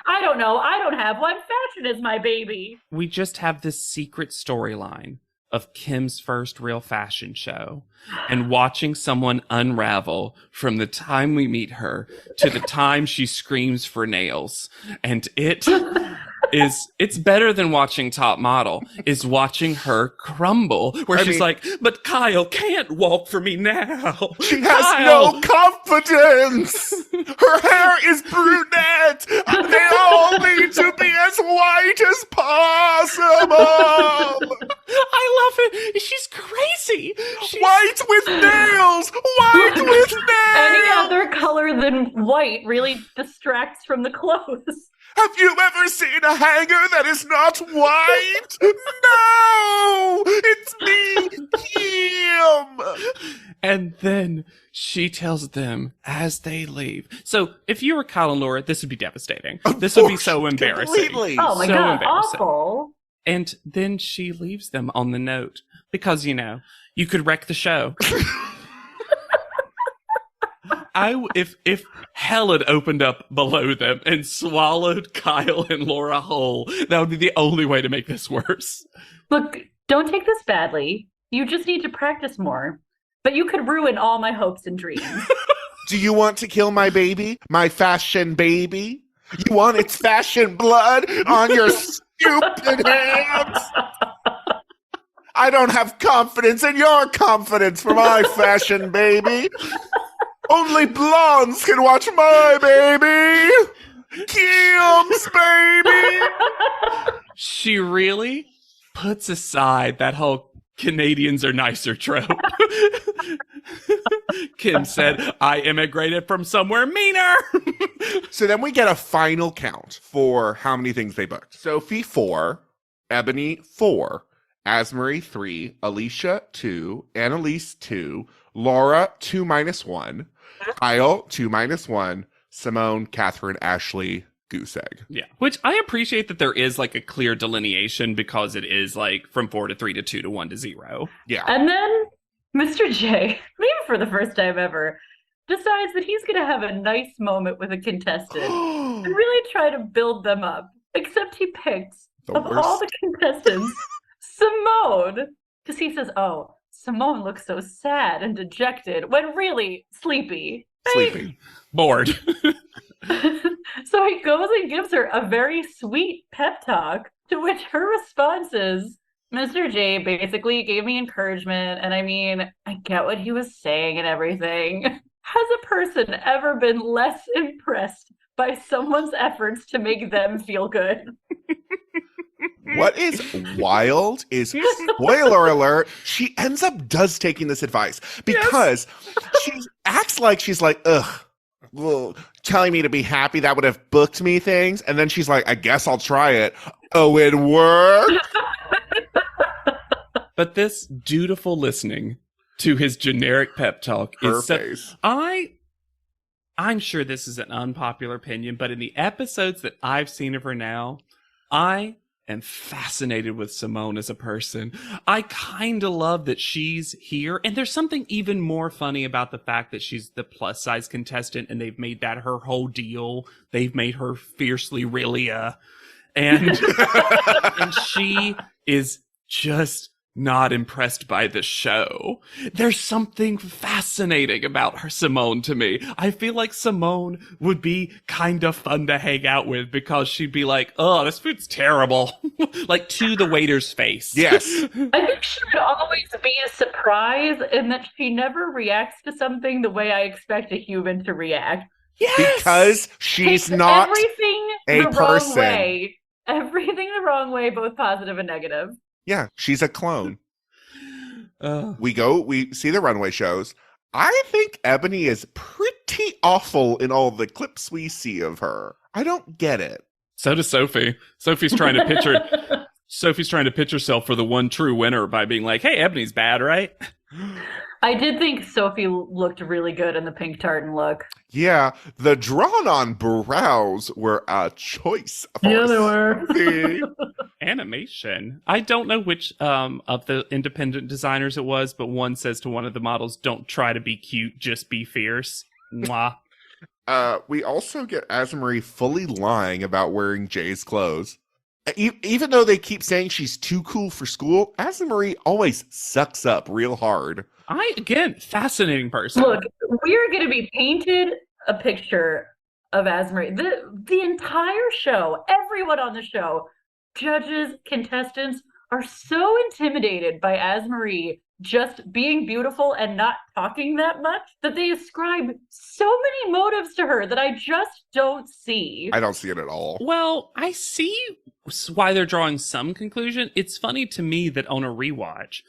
I don't know. I don't have one. Fashion is my baby. We just have this secret storyline of Kim's first real fashion show and watching someone unravel from the time we meet her to the time she screams for nails. And it's better than watching Top Model, is watching her crumble, where she's like, but Kyle can't walk for me now. She has no confidence. Her hair is brunette. They all need to be as white as possible. I love it. She's crazy. White with nails. White with nails. Any other color than white really distracts from the clothes. Have you ever seen a hanger that is not white? No! It's me, Kim! And then she tells them as they leave. So if you were Kyle and Laura, this would be devastating. This would be so embarrassing. Completely. Oh my so God, awful. And then she leaves them on the note because, you could wreck the show. If hell had opened up below them and swallowed Kyle and Laura whole, that would be the only way to make this worse. Look, don't take this badly. You just need to practice more. But you could ruin all my hopes and dreams. Do you want to kill my baby? My fashion baby? You want its fashion blood on your stupid hands? I don't have confidence in your confidence for my fashion baby. Only blondes can watch my baby. Kim's baby. She really puts aside that whole Canadians are nicer trope. Kim said, I immigrated from somewhere meaner. So then we get a final count for how many things they booked. Sophie 4, Ebony 4, Asmarie 3, Alicia 2, Annalise 2, Laura 2 minus 1, Kyle 2 minus 1, Simone, Catherine, Ashley, goose egg. Yeah. Which I appreciate that there is like a clear delineation because it is like from 4 to 3 to 2 to 1 to 0. Yeah. And then Mr. J, maybe for the first time ever, decides that he's going to have a nice moment with a contestant and really try to build them up. Except he picks, of all the contestants, Simone. Because he says, oh, Simone looks so sad and dejected, when really sleepy. Right? Sleepy. Bored. So he goes and gives her a very sweet pep talk, to which her response is, Mr. J basically gave me encouragement, and I mean, I get what he was saying and everything. Has a person ever been less impressed by someone's efforts to make them feel good? What is wild is, spoiler alert, she ends up taking this advice because she acts like she's like, ugh, well, telling me to be happy, that would have booked me things. And then she's like, I guess I'll try it. Oh, it worked? But this dutiful listening to his generic pep talk Her face. I'm sure this is an unpopular opinion, but in the episodes that I've seen of her now, I am fascinated with Simone as a person. I kind of love that she's here, and there's something even more funny about the fact that she's the plus size contestant, and they've made that her whole deal. They've made her fiercely Rilia, and and she is just not impressed by the show. There's something fascinating about her, Simone, to me. I feel like Simone would be kind of fun to hang out with because she'd be like, oh, this food's terrible. Like to the waiter's face. Yes. I think she would always be a surprise in that she never reacts to something the way I expect a human to react. Yes! Because she's Takes not everything a the person. wrong way. Everything the wrong way, both positive and negative. Yeah, she's a clone. Uh, We see the runway shows. I think Ebony is pretty awful in all the clips we see of her. I don't get it. so does Sophie. Sophie's trying to pitch herself for the one true winner by being like, hey, Ebony's bad, right? I did think Sophie looked really good in the pink tartan look. Yeah, the drawn-on brows were a choice for Sophie. Animation. I don't know which of the independent designers it was, but one says to one of the models, don't try to be cute, just be fierce. Mwah. We also get Asmarie fully lying about wearing Jay's clothes. Even though they keep saying she's too cool for school, Asmarie always sucks up real hard. Again, fascinating person. Look, we're going to be painted a picture of Asmarie. The entire show, everyone on the show, judges, contestants, are so intimidated by Asmarie just being beautiful and not talking that much that they ascribe so many motives to her that I just don't see. I don't see it at all. Well, I see why they're drawing some conclusion. It's funny to me that on a rewatch,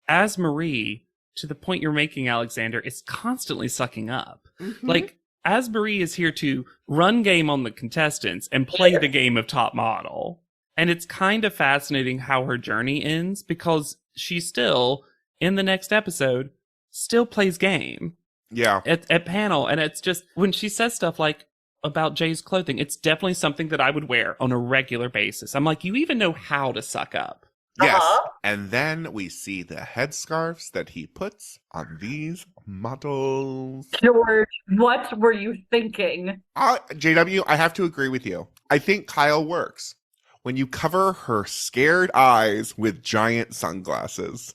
Asmarie, to the point you're making, Alexander, is constantly sucking up. Mm-hmm. Like, Asmarie is here to run game on the contestants and play the game of top model. And it's kind of fascinating how her journey ends because she still, in the next episode, still plays game. Yeah. At panel. And it's just, when she says stuff like about Jay's clothing, it's definitely something that I would wear on a regular basis. I'm like, you even know how to suck up. Yes. Uh-huh. And then we see the headscarves that he puts on these models. George, what were you thinking? JW, I have to agree with you. I think Kyle works. when you cover her scared eyes with giant sunglasses.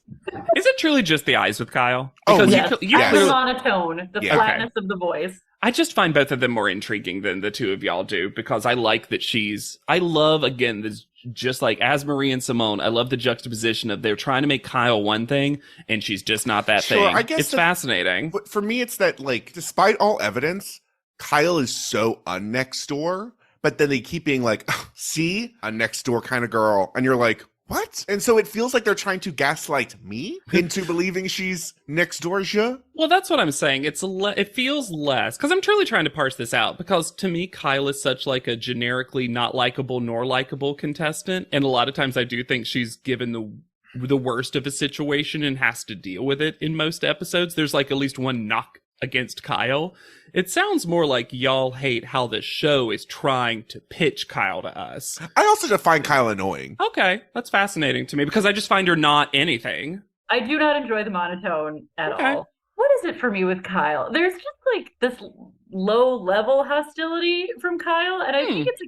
Is it truly just the eyes with Kyle? Oh, Because Yes, you and the clearly, monotone, the Yeah. flatness of the voice. I just find both of them more intriguing than the two of y'all do, because I like that I love, again, this, just like as Marie and Simone, I love the juxtaposition of they're trying to make Kyle one thing and she's just not that Sure, thing. I guess it's fascinating. But for me, it's that, like, despite all evidence, Kyle is so un-next door, but then they keep being like, "Oh, see? A next door kind of girl." And you're like, what? And so it feels like they're trying to gaslight me into believing she's next door. Well, that's what I'm saying. It feels less, because I'm truly trying to parse this out, because to me, Kyle is such like a generically not likable nor likable contestant. And a lot of times I do think she's given the worst of a situation and has to deal with it in most episodes. There's like at least one knock against Kyle. It sounds more like y'all hate how the show is trying to pitch Kyle to us. I also just find Kyle annoying. Okay, that's fascinating to me, because I just find her not anything. I do not enjoy the monotone at Okay. all. What is it for me with Kyle? There's just like this low level hostility from Kyle, and I think it's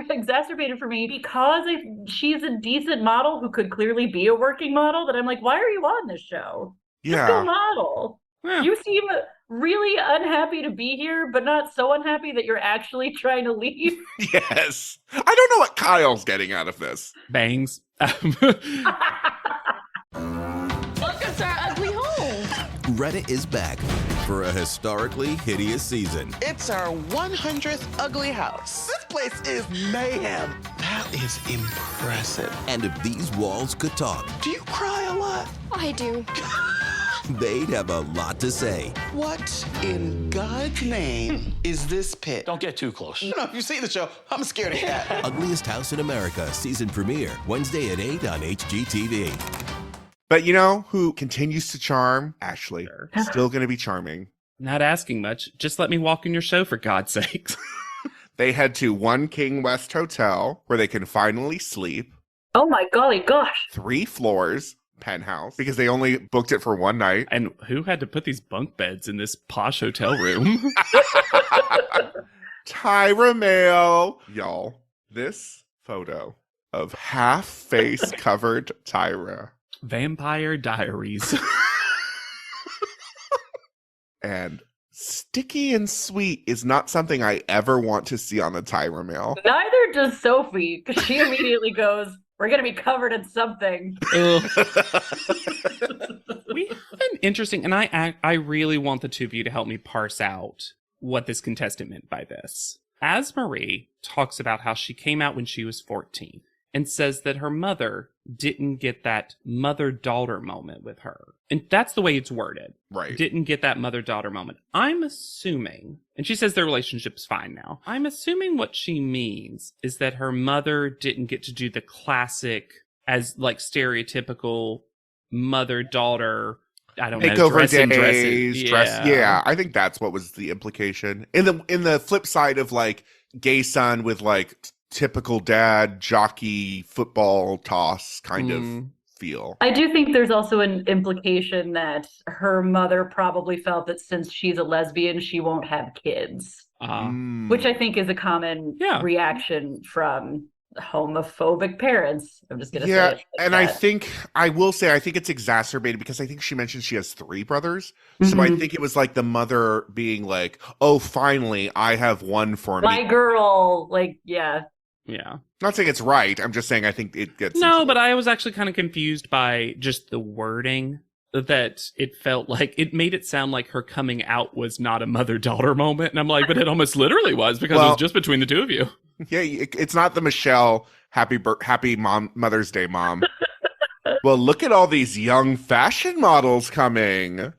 exacerbated for me because she's a decent model who could clearly be a working model. That I'm like, why are you on this show? Just go Yeah. model. Yeah. You seem really unhappy to be here, but not so unhappy that you're actually trying to leave. Yes. I don't know what Kyle's getting out of this. Bangs. Welcome to our ugly home. Reddit is back for a historically hideous season. It's our 100th ugly house. This place is mayhem. That is impressive. And if these walls could talk, Do you cry a lot? I do. they'd have a lot to say. What in God's name is this pit? Don't get too close. You know, if you see the show, I'm scared of cat. Ugliest House in America season premiere Wednesday at 8 on HGTV. But you know who continues to charm? Ashley. Still going to be charming. Not asking much. Just let me walk in your show, for God's sakes. They head to One King West Hotel where they can finally sleep. Oh my golly gosh. 3 floors, penthouse, because they only booked it for one night. And who had to put these bunk beds in this posh hotel room? Tyra Mail. Y'all, this photo of half face covered Tyra. Vampire Diaries. And sticky and sweet is not something I ever want to see on the Tyra Mail. Neither does Sophie, because she immediately goes, "We're going to be covered in something." Ugh. We have an interesting, and I really want the two of you to help me parse out what this contestant meant by this. As Marie talks about how she came out when she was 14 and says that her mother didn't get that mother-daughter moment with her. And that's the way it's worded. Right. Didn't get that mother-daughter moment. I'm assuming, and she says their relationship's fine now. I'm assuming what she means is that her mother didn't get to do the classic, as like stereotypical mother-daughter, I don't know, Makeover dressing. days, dress. Yeah, I think that's what was the implication. In the flip side of like gay son with like typical dad jockey football toss kind of feel. I do think there's also an implication that her mother probably felt that since she's a lesbian, she won't have kids, which I think is a common reaction from homophobic parents. I'm just going to say it like and that. I think it's exacerbated because I think she mentioned she has 3 brothers. So I think it was like the mother being like, "Oh, finally, I have one for my me." girl, like, yeah. Yeah. Not saying it's right. I'm just saying I think it gets No, but I was actually kind of confused by just the wording, that it felt like it made it sound like her coming out was not a mother-daughter moment. And I'm like, but it almost literally was, because it was just between the two of you. Yeah, it's not the Michelle happy Mother's Day mom. Well, look at all these young fashion models coming.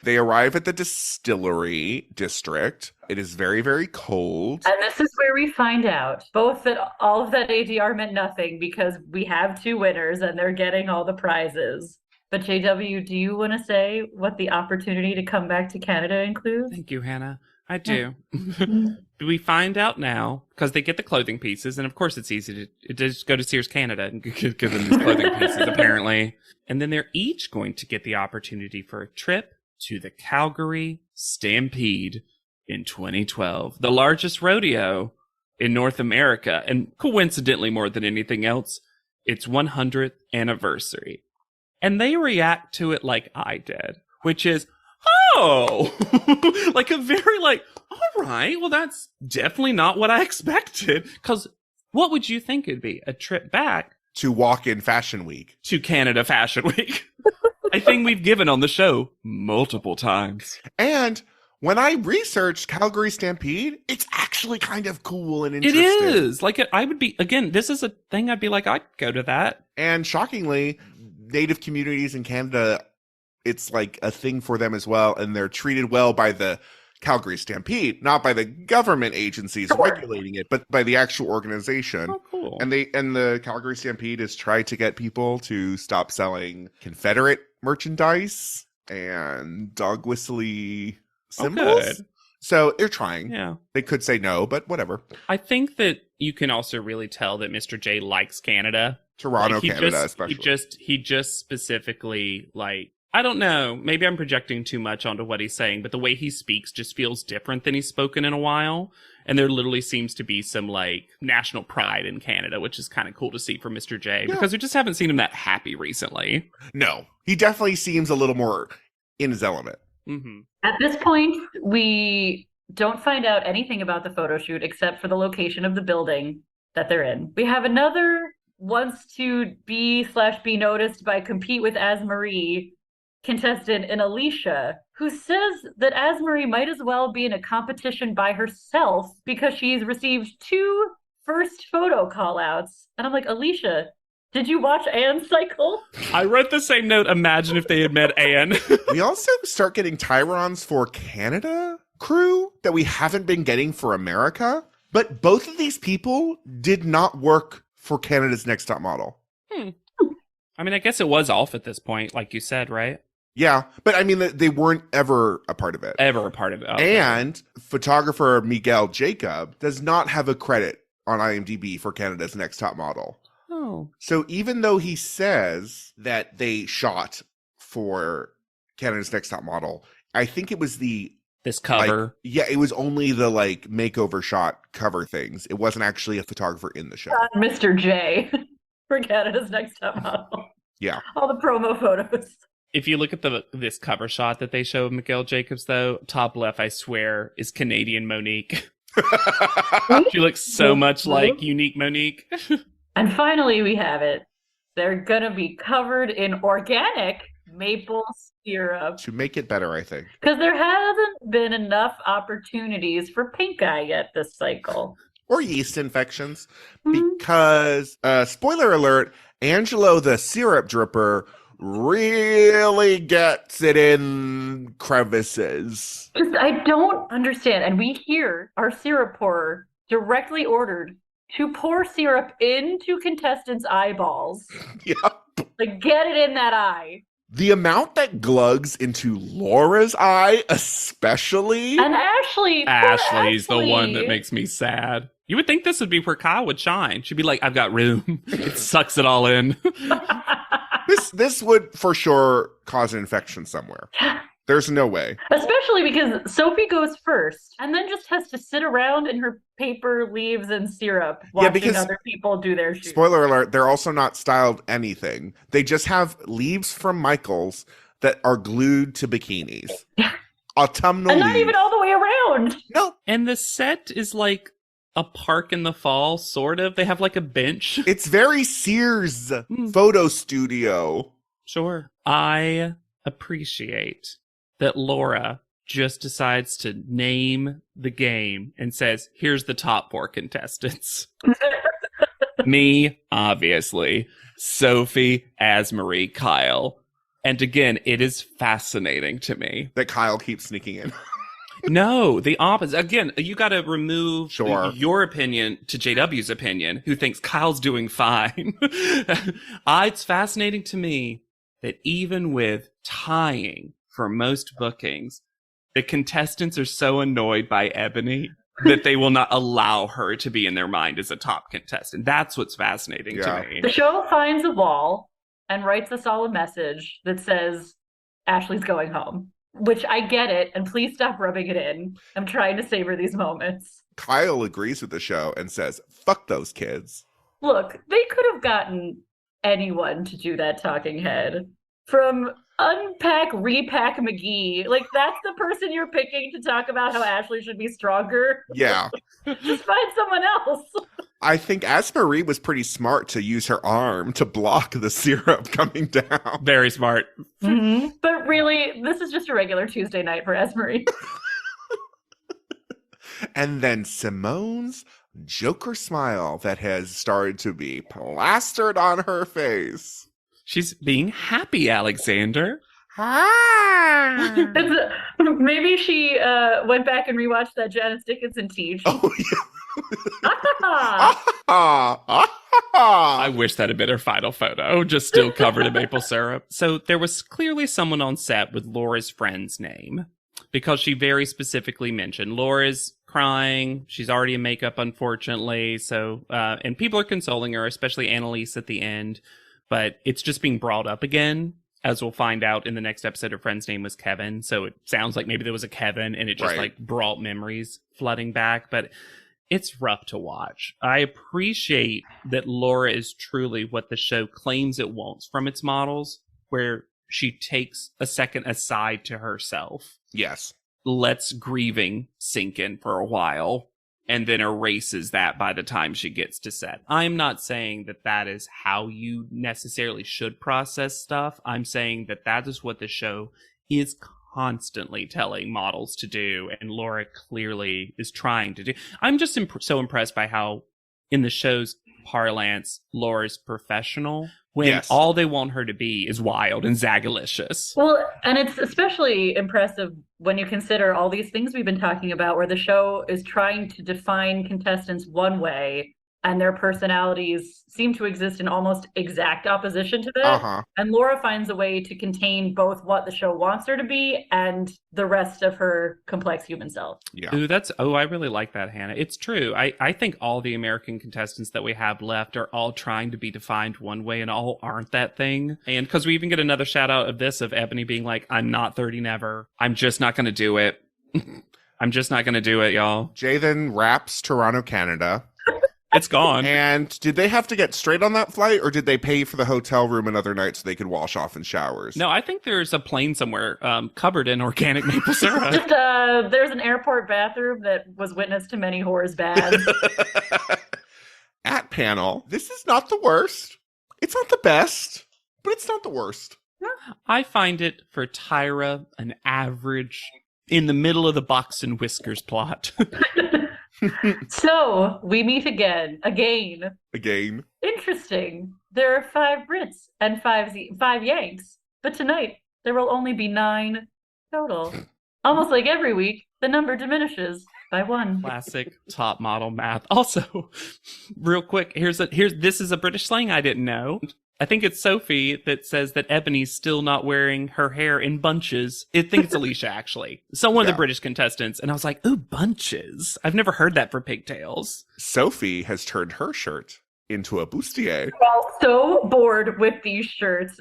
They arrive at the distillery district. It is very, very cold. And this is where we find out both that all of that ADR meant nothing because we have 2 winners and they're getting all the prizes. But JW, do you want to say what the opportunity to come back to Canada includes? Thank you, Hannah. I do. We find out now, because they get the clothing pieces, and of course it's easy to just go to Sears Canada and give them these clothing pieces, apparently. And then they're each going to get the opportunity for a trip to the Calgary Stampede in 2012, the largest rodeo in North America, and coincidentally more than anything else, its 100th anniversary. And they react to it like I did, which is, oh, like a very like, all right, well, that's definitely not what I expected. Because what would you think it'd be? A trip back To walk in Fashion Week. to Canada Fashion Week. A thing we've given on the show multiple times. And when I researched Calgary Stampede, it's actually kind of cool and It interesting. is. Like, I would be, again, this is a thing I'd be like, I'd go to that. And shockingly, Native communities in Canada, it's like a thing for them as well. And they're treated well by the Calgary Stampede, not by the government agencies regulating it, but by the actual organization. Oh, cool. And the Calgary Stampede has tried to get people to stop selling Confederate merchandise and dog whistly symbols. Good. So they're trying. Yeah. They could say no, but whatever. I think that you can also really tell that Mr. J likes Canada. Toronto, Like, Canada, especially. He just specifically, like, I don't know, maybe I'm projecting too much onto what he's saying, but the way he speaks just feels different than he's spoken in a while. And there literally seems to be some, like, national pride in Canada, which is kind of cool to see from Mr. J, because we just haven't seen him that happy recently. No, he definitely seems a little more in his element. Mm-hmm. At this point, we don't find out anything about the photo shoot except for the location of the building that they're in. We have another wants to be noticed by Compete with Asmarie contestant in Alicia, who says that Asmarie might as well be in a competition by herself because she's received 2 first photo call-outs. And I'm like, Alicia, did you watch Anne's cycle? I wrote the same note, imagine if they had met Anne. We also start getting Tyrons for Canada crew that we haven't been getting for America. But both of these people did not work for Canada's Next Top Model. I mean, I guess it was off at this point, like you said, right? Yeah, but I mean, they weren't ever a part of it. Ever a part of it. Okay. And photographer Miguel Jacob does not have a credit on IMDb for Canada's Next Top Model. Oh. So even though he says that they shot for Canada's Next Top Model, I think it was This cover. it was only the like makeover shot cover things. It wasn't actually a photographer in the show. Mr. J for Canada's Next Top Model. Yeah. All the promo photos. If you look at this cover shot that they show of Miguel Jacobs, though, top left, I swear, is Canadian Monique. She looks so much like unique Monique. And finally, we have it. They're going to be covered in organic maple syrup. To make it better, I think. Because there hasn't been enough opportunities for pink eye yet this cycle. Or yeast infections. Because, spoiler alert, Angelo the syrup dripper really gets it in crevices. Just, I don't understand. And we hear our syrup pourer directly ordered to pour syrup into contestants' eyeballs. Yep. Like, get it in that eye. The amount that glugs into Laura's eye, especially. And Ashley. poor Ashley's the Ashley. one that makes me sad. You would think this would be where Kyle would shine. She'd be like, I've got room. It sucks it all in. This would for sure cause an infection somewhere. There's no way. Especially because Sophie goes first and then just has to sit around in her paper, leaves, and syrup watching because- other people do their shoot. Spoiler alert, they're also not styled anything. They just have leaves from Michael's that are glued to bikinis. Autumnal And not leaves. even all the way around. No, And the set is like a park in the fall, sort of. They have like a bench. it's very Sears photo studio. Sure. I appreciate that Laura just decides to name the game and says, here's the top 4 contestants. Me, obviously. Sophie, Asmarie, Kyle. And again, it is fascinating to me. That Kyle keeps sneaking in. No, the opposite. Again, you got to remove Sure. your opinion to JW's opinion, who thinks Kyle's doing fine. It's fascinating to me that even with tying for most bookings, the contestants are so annoyed by Ebony that they will not allow her to be in their mind as a top contestant. That's what's fascinating Yeah. to me. The show finds a wall and writes us all a message that says Ashley's going home. which I get it, and please stop rubbing it in. I'm trying to savor these moments. Kyle agrees with the show and says, fuck those kids. Look, they could have gotten anyone to do that talking head. From Unpack, Repack McGee. Like, that's the person you're picking to talk about how Ashley should be stronger. Yeah. Just find someone else. I think Asmarie was pretty smart to use her arm to block the syrup coming down. Very smart. Mm-hmm. But really, this is just a regular Tuesday night for Esmery. And then Simone's Joker smile that has started to be plastered on her face. She's being happy, Alexander. Maybe she went back and rewatched that Janice Dickinson teach. Oh, Ah! yeah. I wish that had been her final photo, just still covered in maple syrup. So there was clearly someone on set with Laura's friend's name, because she very specifically mentioned Laura's crying. She's already in makeup, unfortunately. So, and people are consoling her, especially Annalise at the end. But it's just being brought up again, as we'll find out in the next episode. Her friend's name was Kevin. So it sounds like maybe there was a Kevin and it just like brought memories flooding back. But it's rough to watch. I appreciate that Laura is truly what the show claims it wants from its models, where she takes a second aside to herself. Yes. Lets grieving sink in for a while, and then erases that by the time she gets to set. I'm not saying that that is how you necessarily should process stuff. I'm saying that that is what the show is constantly telling models to do, and Laura clearly is trying to do. I'm just so impressed by how, in the show's parlance, Laura's professional, when all they want her to be is wild and zagalicious. Well, and it's especially impressive when you consider all these things we've been talking about, where the show is trying to define contestants one way, and their personalities seem to exist in almost exact opposition to that. And Laura finds a way to contain both what the show wants her to be and the rest of her complex human self. Yeah. Ooh, I really like that, Hannah. It's true. I think all the American contestants that we have left are all trying to be defined one way and all aren't that thing. And because we even get another shout out of this, of Ebony being like, I'm not 30 never. I'm just not going to do it. I'm just not going to do it, y'all. Jay then wraps Toronto, Canada. It's gone. And did they have to get straight on that flight, or did they pay for the hotel room another night so they could wash off in showers? No, I think there's a plane somewhere covered in organic maple syrup. Just, there's an airport bathroom that was witness to many whores' baths. At panel, this is not the worst. It's not the best, but it's not the worst. I find it, for Tyra, an average, in the middle of the box and whiskers plot. So we meet again. Interesting. There are 5 Brits and 5 Yanks, but tonight there will only be 9 total. Almost like every week, the number diminishes by 1. Classic top model math. Also, real quick, this is a British slang I didn't know. I think it's Sophie that says that Ebony's still not wearing her hair in bunches. I think it's Alicia, actually. So one of the British contestants. And I was like, ooh, bunches. I've never heard that for pigtails. Sophie has turned her shirt into a bustier. Well, so bored with these shirts.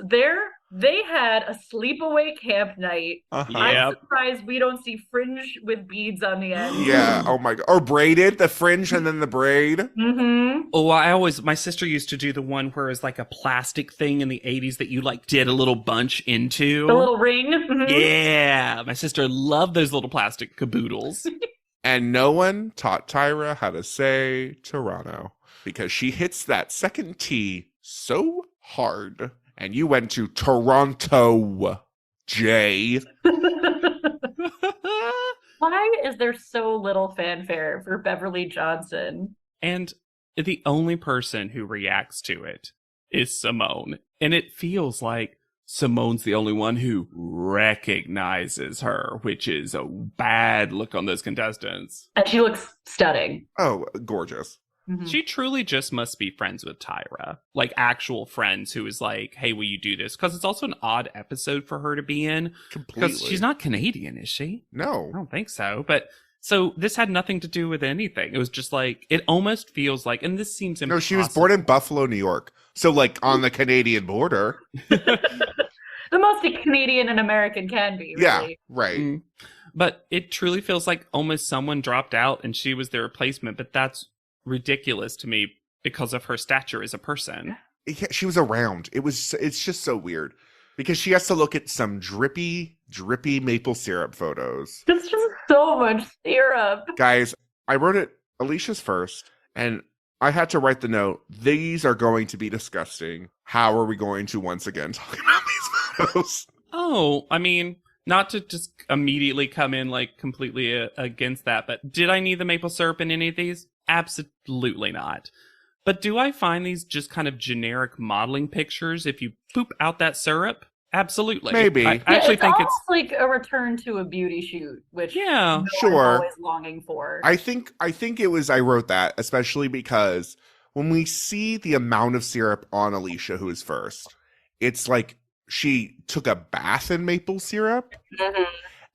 They had a sleepaway camp night. I'm surprised we don't see fringe with beads on the end. Yeah, oh my god. Or braided, the fringe and then the braid. Mm-hmm. Oh, my sister used to do the one where it's like a plastic thing in the 80s that you like did a little bunch into. The little ring. Mm-hmm. Yeah, my sister loved those little plastic caboodles. And no one taught Tyra how to say Toronto, because she hits that second T so hard. And you went to Toronto, Jay. Why is there so little fanfare for Beverly Johnson? And the only person who reacts to it is Simone. And it feels like Simone's the only one who recognizes her, which is a bad look on those contestants. And she looks stunning. Oh, gorgeous. Mm-hmm. She truly just must be friends with Tyra, like actual friends, who is like, hey, will you do this? Because it's also an odd episode for her to be in. Completely. Because she's not Canadian, is she? No. I don't think so. But so this had nothing to do with anything. It was just like, it almost feels like, and this seems impossible. No, she was born in Buffalo, New York. So like on the Canadian border. The most Canadian an American can be, Yeah, really. right. Mm. But it truly feels like almost someone dropped out and she was the replacement. But that's ridiculous to me because of her stature as a person. Yeah, she was around. It's just so weird because she has to look at some drippy maple syrup photos. It's just so much syrup. Guys, I wrote it Alicia's first, and I had to write the note. These are going to be disgusting. How are we going to once again talk about these photos? Oh, I mean, not to just immediately come in like completely against that, but did I need the maple syrup in any of these? Absolutely not. But do I find these just kind of generic modeling pictures if you poop out that syrup? Absolutely. Maybe. I actually think it's almost like a return to a beauty shoot, which Yeah, I'm sure. always longing for. I think it was, I wrote that especially because when we see the amount of syrup on Alicia, who is first, it's like she took a bath in maple syrup. Mhm.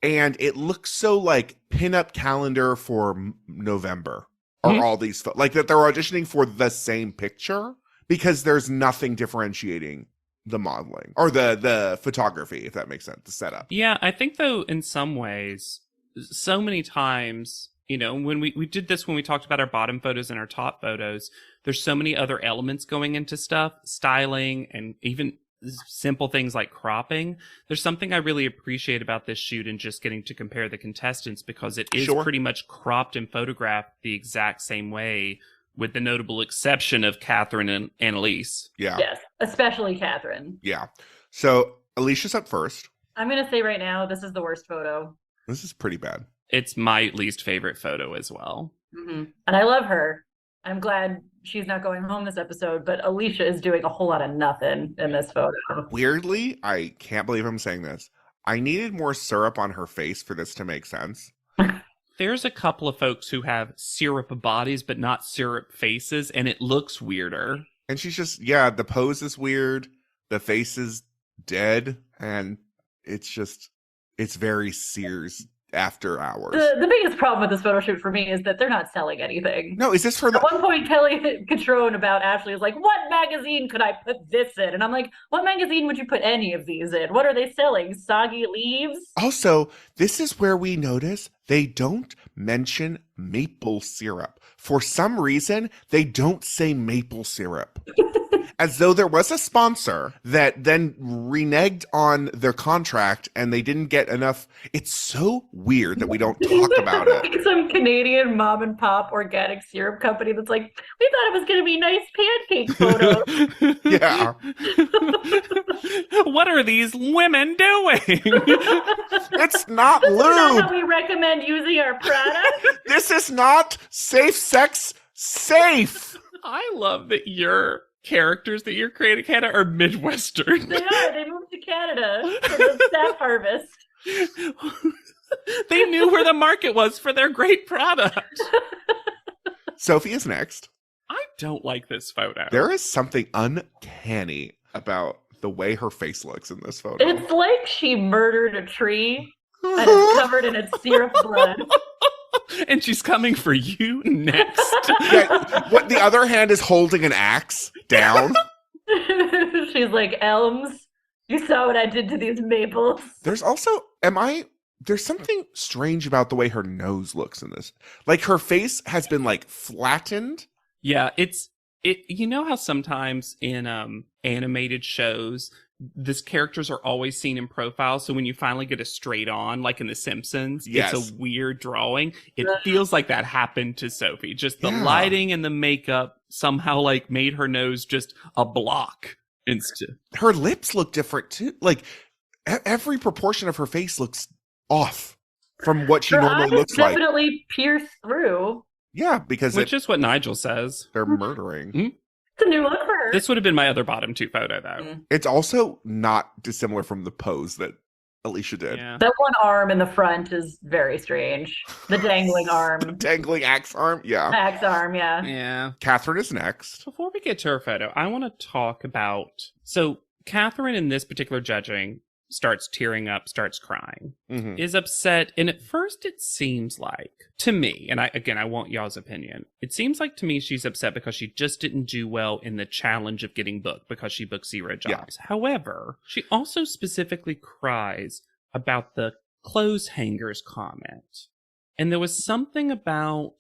And it looks so like pinup calendar for November. Are Mhm. all these like that they're auditioning for the same picture because there's nothing differentiating the modeling or the photography, if that makes sense, the setup. Yeah, I think though in some ways, so many times, you know, when we did this when we talked about our bottom photos and our top photos, there's so many other elements going into stuff, styling and even simple things like cropping. There's something I really appreciate about this shoot and just getting to compare the contestants because it is Sure. pretty much cropped and photographed the exact same way, with the notable exception of Catherine and Annalise. Yeah. Yes, especially Catherine. Yeah. So Alicia's up first. I'm going to say right now, this is the worst photo. This is pretty bad. It's my least favorite photo as well. Mm-hmm. And I love her. I'm glad she's not going home this episode, but Alicia is doing a whole lot of nothing in this photo. Weirdly, I can't believe I'm saying this. I needed more syrup on her face for this to make sense. There's a couple of folks who have syrup bodies but not syrup faces, and it looks weirder. And she's just, yeah, the pose is weird. The face is dead. And it's very Sears after hours. The biggest problem with this photo shoot for me is that they're not selling anything. No, is this for At the... one point, Kelly Catrone about Ashley is like, what magazine could I put this in? And I'm like, what magazine would you put any of these in? What are they selling? Soggy leaves? Also, this is where we notice they don't mention maple syrup. For some reason, they don't say maple syrup. As though there was a sponsor that then reneged on their contract and they didn't get enough. It's so weird that we don't talk about it. Like some Canadian mom and pop organic syrup company that's like, we thought it was going to be nice pancake photos. Yeah. What are these women doing? It's not This is not lube. how we recommend using our product. This is not safe sex safe. I love that your characters that you're creating, Hannah, are Midwestern. They are. They moved to Canada for the staff harvest. They knew where the market was for their great product. Sophie is next. I don't like this photo. There is something uncanny about the way her face looks in this photo. It's like she murdered a tree and is covered in its syrup blood. And she's coming for you next. Yeah, what the other hand is holding an axe down. She's like, Elms, you saw what I did to these maples. There's also, there's something strange about the way her nose looks in this. Like her face has been like flattened. Yeah, you know how sometimes in animated shows these characters are always seen in profile, so when you finally get a straight on, like in The Simpsons, Yes. it's a weird drawing. It feels like that happened to Sophie. Just the Yeah. lighting and the makeup somehow like made her nose just a block instead. Her lips look different too. Like every proportion of her face looks off from what she Her normally eyes looks like. definitely pierce through. Yeah, because Which is what Nigel says. they're murdering. It's a new look for her. This would have been my other bottom two photo, though. Mm. It's also not dissimilar from the pose that Alicia did. Yeah. That one arm in the front is very strange. The dangling arm. Dangling axe arm. Yeah. Axe arm, yeah. Yeah. Catherine is next. Before we get to her photo, I want to talk about... So, Catherine in this particular judging starts tearing up, starts crying, Mhm. is upset. And at first it seems like, to me, and I want y'all's opinion, it seems like to me she's upset because she just didn't do well in the challenge of getting booked because she booked 0 jobs. However, she also specifically cries about the clothes hangers comment. And there was something about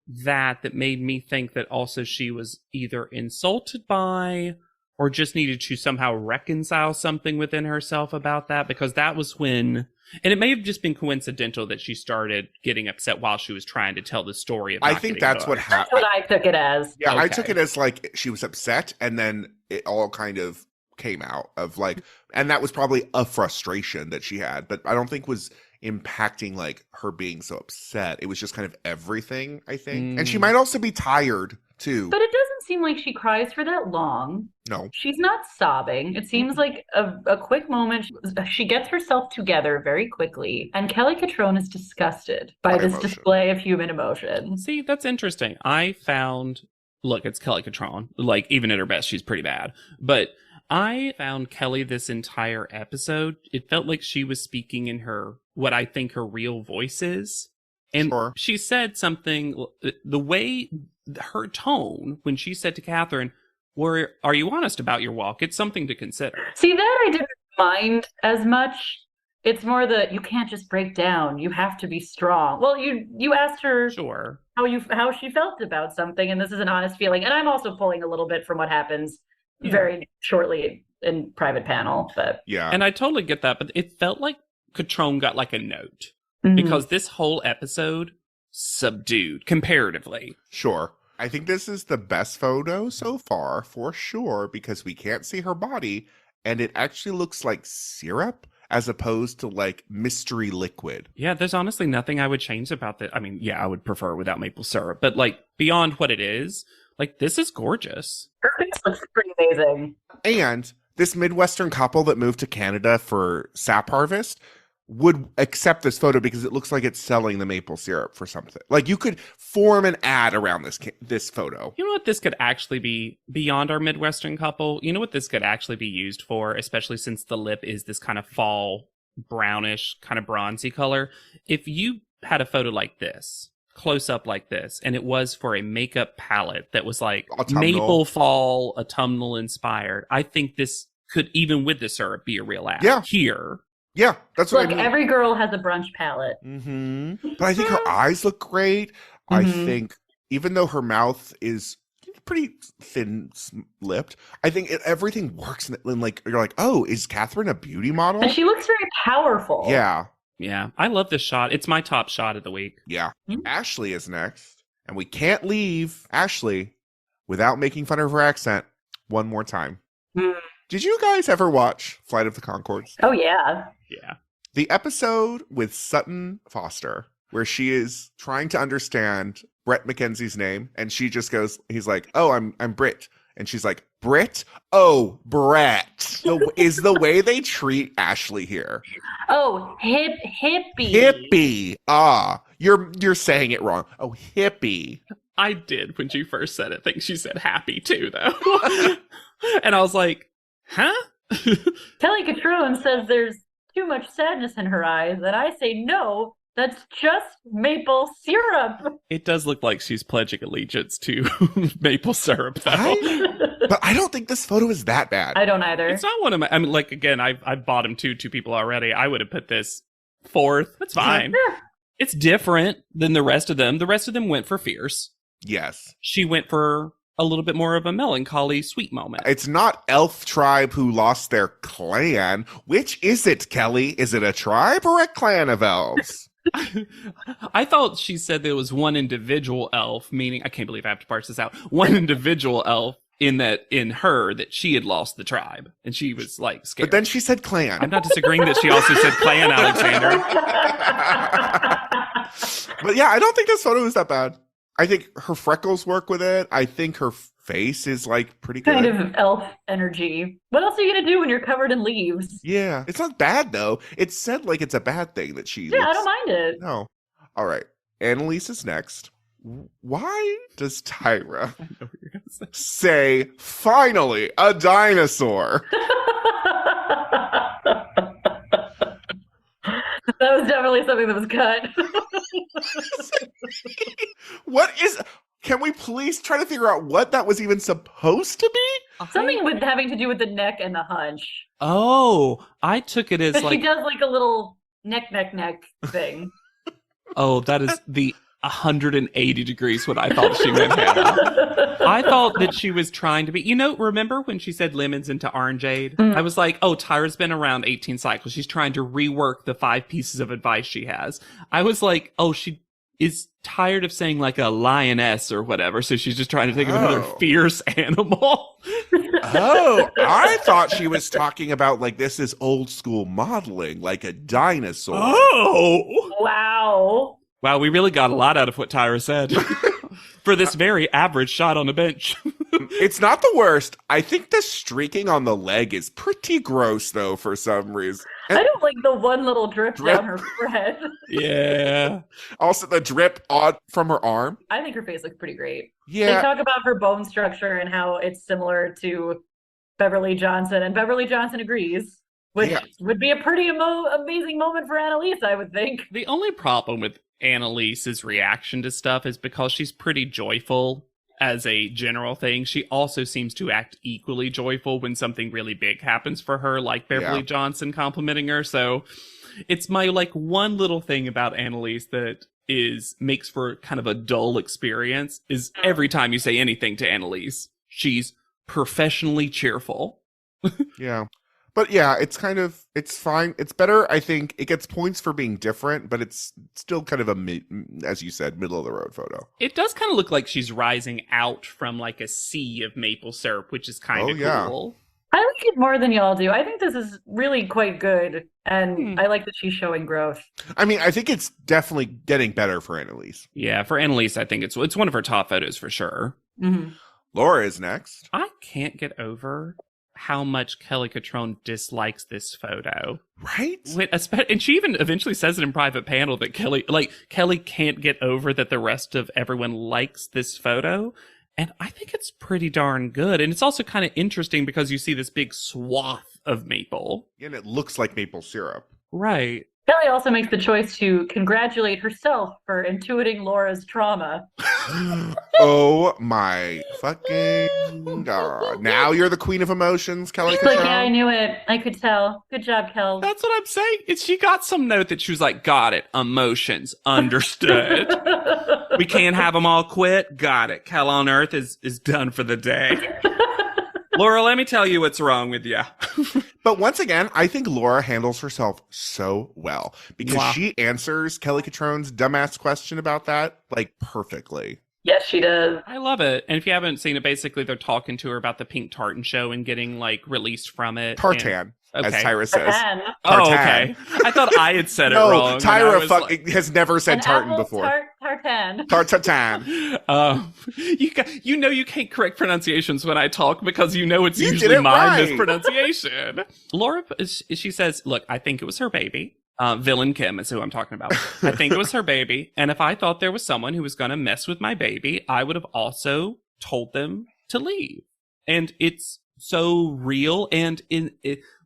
that made me think that also she was either insulted by or just needed to somehow reconcile something within herself about that, because that was when, and it may have just been coincidental that she started getting upset while she was trying to tell the story of I not think getting that's what booked. That's happened. what I took it as. Yeah, I Okay. took it as like she was upset, and then it all kind of came out of like, and that was probably a frustration that she had, but I don't think was impacting like her being so upset. It was just kind of everything, I think. And she might also be tired too. But it doesn't seem like she cries for that long. No. She's not sobbing. It seems like a quick moment. She gets herself together very quickly. And Kelly Catrone is disgusted by By this emotion. display of human emotion. See, that's interesting. I found, look, it's Kelly Catrone. Like, even at her best, she's pretty bad. But I found Kelly this entire episode, it felt like she was speaking in her, what I think her real voice is. And Sure. she said something, the way, her tone, when she said to Catherine, are you honest about your walk? It's something to consider. See, that I didn't mind as much. It's more that you can't just break down. You have to be strong. Well, you asked her Sure. how she felt about something, and this is an honest feeling. And I'm also pulling a little bit from what happens very shortly in private panel. But Yeah. And I totally get that, but it felt like Catrone got like a note. Mhm. Because this whole episode, subdued, comparatively. Sure. I think this is the best photo so far, for sure, because we can't see her body, and it actually looks like syrup as opposed to like mystery liquid. Yeah, there's honestly nothing I would change about that. I mean, yeah, I would prefer without maple syrup, but like beyond what it is, like this is gorgeous. her face looks pretty amazing. And this Midwestern couple that moved to Canada for sap harvest would accept this photo because it looks like it's selling the maple syrup for something. Like you could form an ad around this photo. You know what this could actually be beyond our Midwestern couple? You know what this could actually be used for, especially since the lip is this kind of fall brownish, kind of bronzy color? If you had a photo like this, close up like this, and it was for a makeup palette that was like Autumnal. maple fall, autumnal inspired, I think this could, even with the syrup, be a real ad. Yeah. Here. Yeah, that's what Look, I mean. every girl has a brunch palette. But I think her eyes look great. I Mhm. think even though her mouth is pretty thin-lipped, I think everything works. And like you're like, oh, is Catherine a beauty model? And she looks very powerful. Yeah, Yeah. I love this shot. It's my top shot of the week. yeah. Mhm. Ashley is next, and we can't leave Ashley without making fun of her accent one more time. Mm. Did you guys ever watch Flight of the Conchords? Oh, yeah. Yeah. The episode with Sutton Foster, where she is trying to understand Brett McKenzie's name, and she just goes, he's like, oh, I'm Britt. And she's like, Britt? Oh, Brett. Is the way they treat Ashley here. Oh, hippie. Hippie. Ah, you're saying it wrong. Oh, hippie. I did, when she first said it, think she said happy too, though. And I was like, huh? Kelly Catrone says there's too much sadness in her eyes, and I say no, that's just maple syrup. It does look like she's pledging allegiance to maple syrup, though. But I don't think this photo is that bad. I don't either. It's not one of my, I mean, like, again, I've bottomed two people already. I would have put this fourth. That's fine. Yeah. It's different than the rest of them. The rest of them went for fierce. Yes. She went for a little bit more of a melancholy, sweet moment. It's not elf tribe who lost their clan. Which is it, Kelly? Is it a tribe or a clan of elves? I thought she said there was one individual elf, meaning, I can't believe I have to parse this out, one individual elf in her that she had lost the tribe. And she was like scared. But then she said clan. I'm not disagreeing that she also said clan, Alexander. But yeah, I don't think this photo is that bad. I think her freckles work with it. I think her face is like pretty good. Kind of elf energy. What else are you going to do when you're covered in leaves? Yeah. It's not bad though. It's said like it's a bad thing that she Yeah, I looks- don't mind it. No. All right. Annalise is next. Why does Tyra I know what you're going to say. say, finally, a dinosaur? definitely something that was cut. Can we please try to figure out what that was even supposed to be? Something with having to do with the neck and the hunch. Oh, I took it as But like, she does like a little neck thing. oh, that is the 180 degrees what I thought she meant, Hannah. I thought that she was trying to be, remember when she said lemons into orangeade? I was like, oh, Tyra's been around 18 cycles. She's trying to rework the 5 pieces of advice she has. I was like, oh, she is tired of saying like a lioness or whatever. So she's just trying to think of another fierce animal. Oh, I thought she was talking about like this is old school modeling, like a dinosaur. Oh, Wow, we really got a lot out of what Tyra said for this very average shot on a bench. It's not the worst. I think the streaking on the leg is pretty gross though for some reason. I don't like the one little drip down her forehead. Yeah. Also the drip on from her arm. I think her face looks pretty great. Yeah. They talk about her bone structure and how it's similar to Beverly Johnson, and Beverly Johnson agrees, which would be a pretty amazing moment for Annalise, I would think. The only problem with Annalise's reaction to stuff is because she's pretty joyful as a general thing. She also seems to act equally joyful when something really big happens for her, like Beverly Johnson complimenting her. So it's my like one little thing about Annalise that makes for kind of a dull experience is every time you say anything to Annalise, she's professionally cheerful. Yeah. But yeah, it's fine. It's better. I think it gets points for being different, but it's still kind of as you said, middle of the road photo. It does kind of look like she's rising out from like a sea of maple syrup, which is kind of cool. I like it more than y'all do. I think this is really quite good, and I like that she's showing growth. I mean, I think it's definitely getting better for Annalise. Yeah, for Annalise, I think it's one of her top photos for sure. Mm-hmm. Laura is next. I can't get over how much Kelly Catrone dislikes this photo. Right? And she even eventually says it in private panel that Kelly can't get over that the rest of everyone likes this photo. And I think it's pretty darn good. And it's also kind of interesting because you see this big swath of maple. And it looks like maple syrup. Right. Kelly also makes the choice to congratulate herself for intuiting Laura's trauma. Oh my fucking God. Now you're the queen of emotions, Kelly She's Catrone. like, yeah, I knew it. I could tell. Good job, Kel. That's what I'm saying. She got some note that she was like, got it. Emotions. Understood. We can't have them all quit. Got it. Kel on Earth is done for the day. Laura, let me tell you what's wrong with you. But once again, I think Laura handles herself so well because she answers Kelly Catrone's dumbass question about that like perfectly. Yes, she does. I love it. And if you haven't seen it, basically they're talking to her about the Pink Tartan show and getting like released from it. Tartan, as Tyra says. Tartan. Oh, okay. I thought I had said it wrong. Tyra has never said tartan before. Tartan. Tartan. You can't correct pronunciations when I talk because it's usually my mispronunciation. Laura, she says, look, I think it was her baby. Villain Kim is who I'm talking about. I think it was her baby. And if I thought there was someone who was going to mess with my baby, I would have also told them to leave. And it's so real. And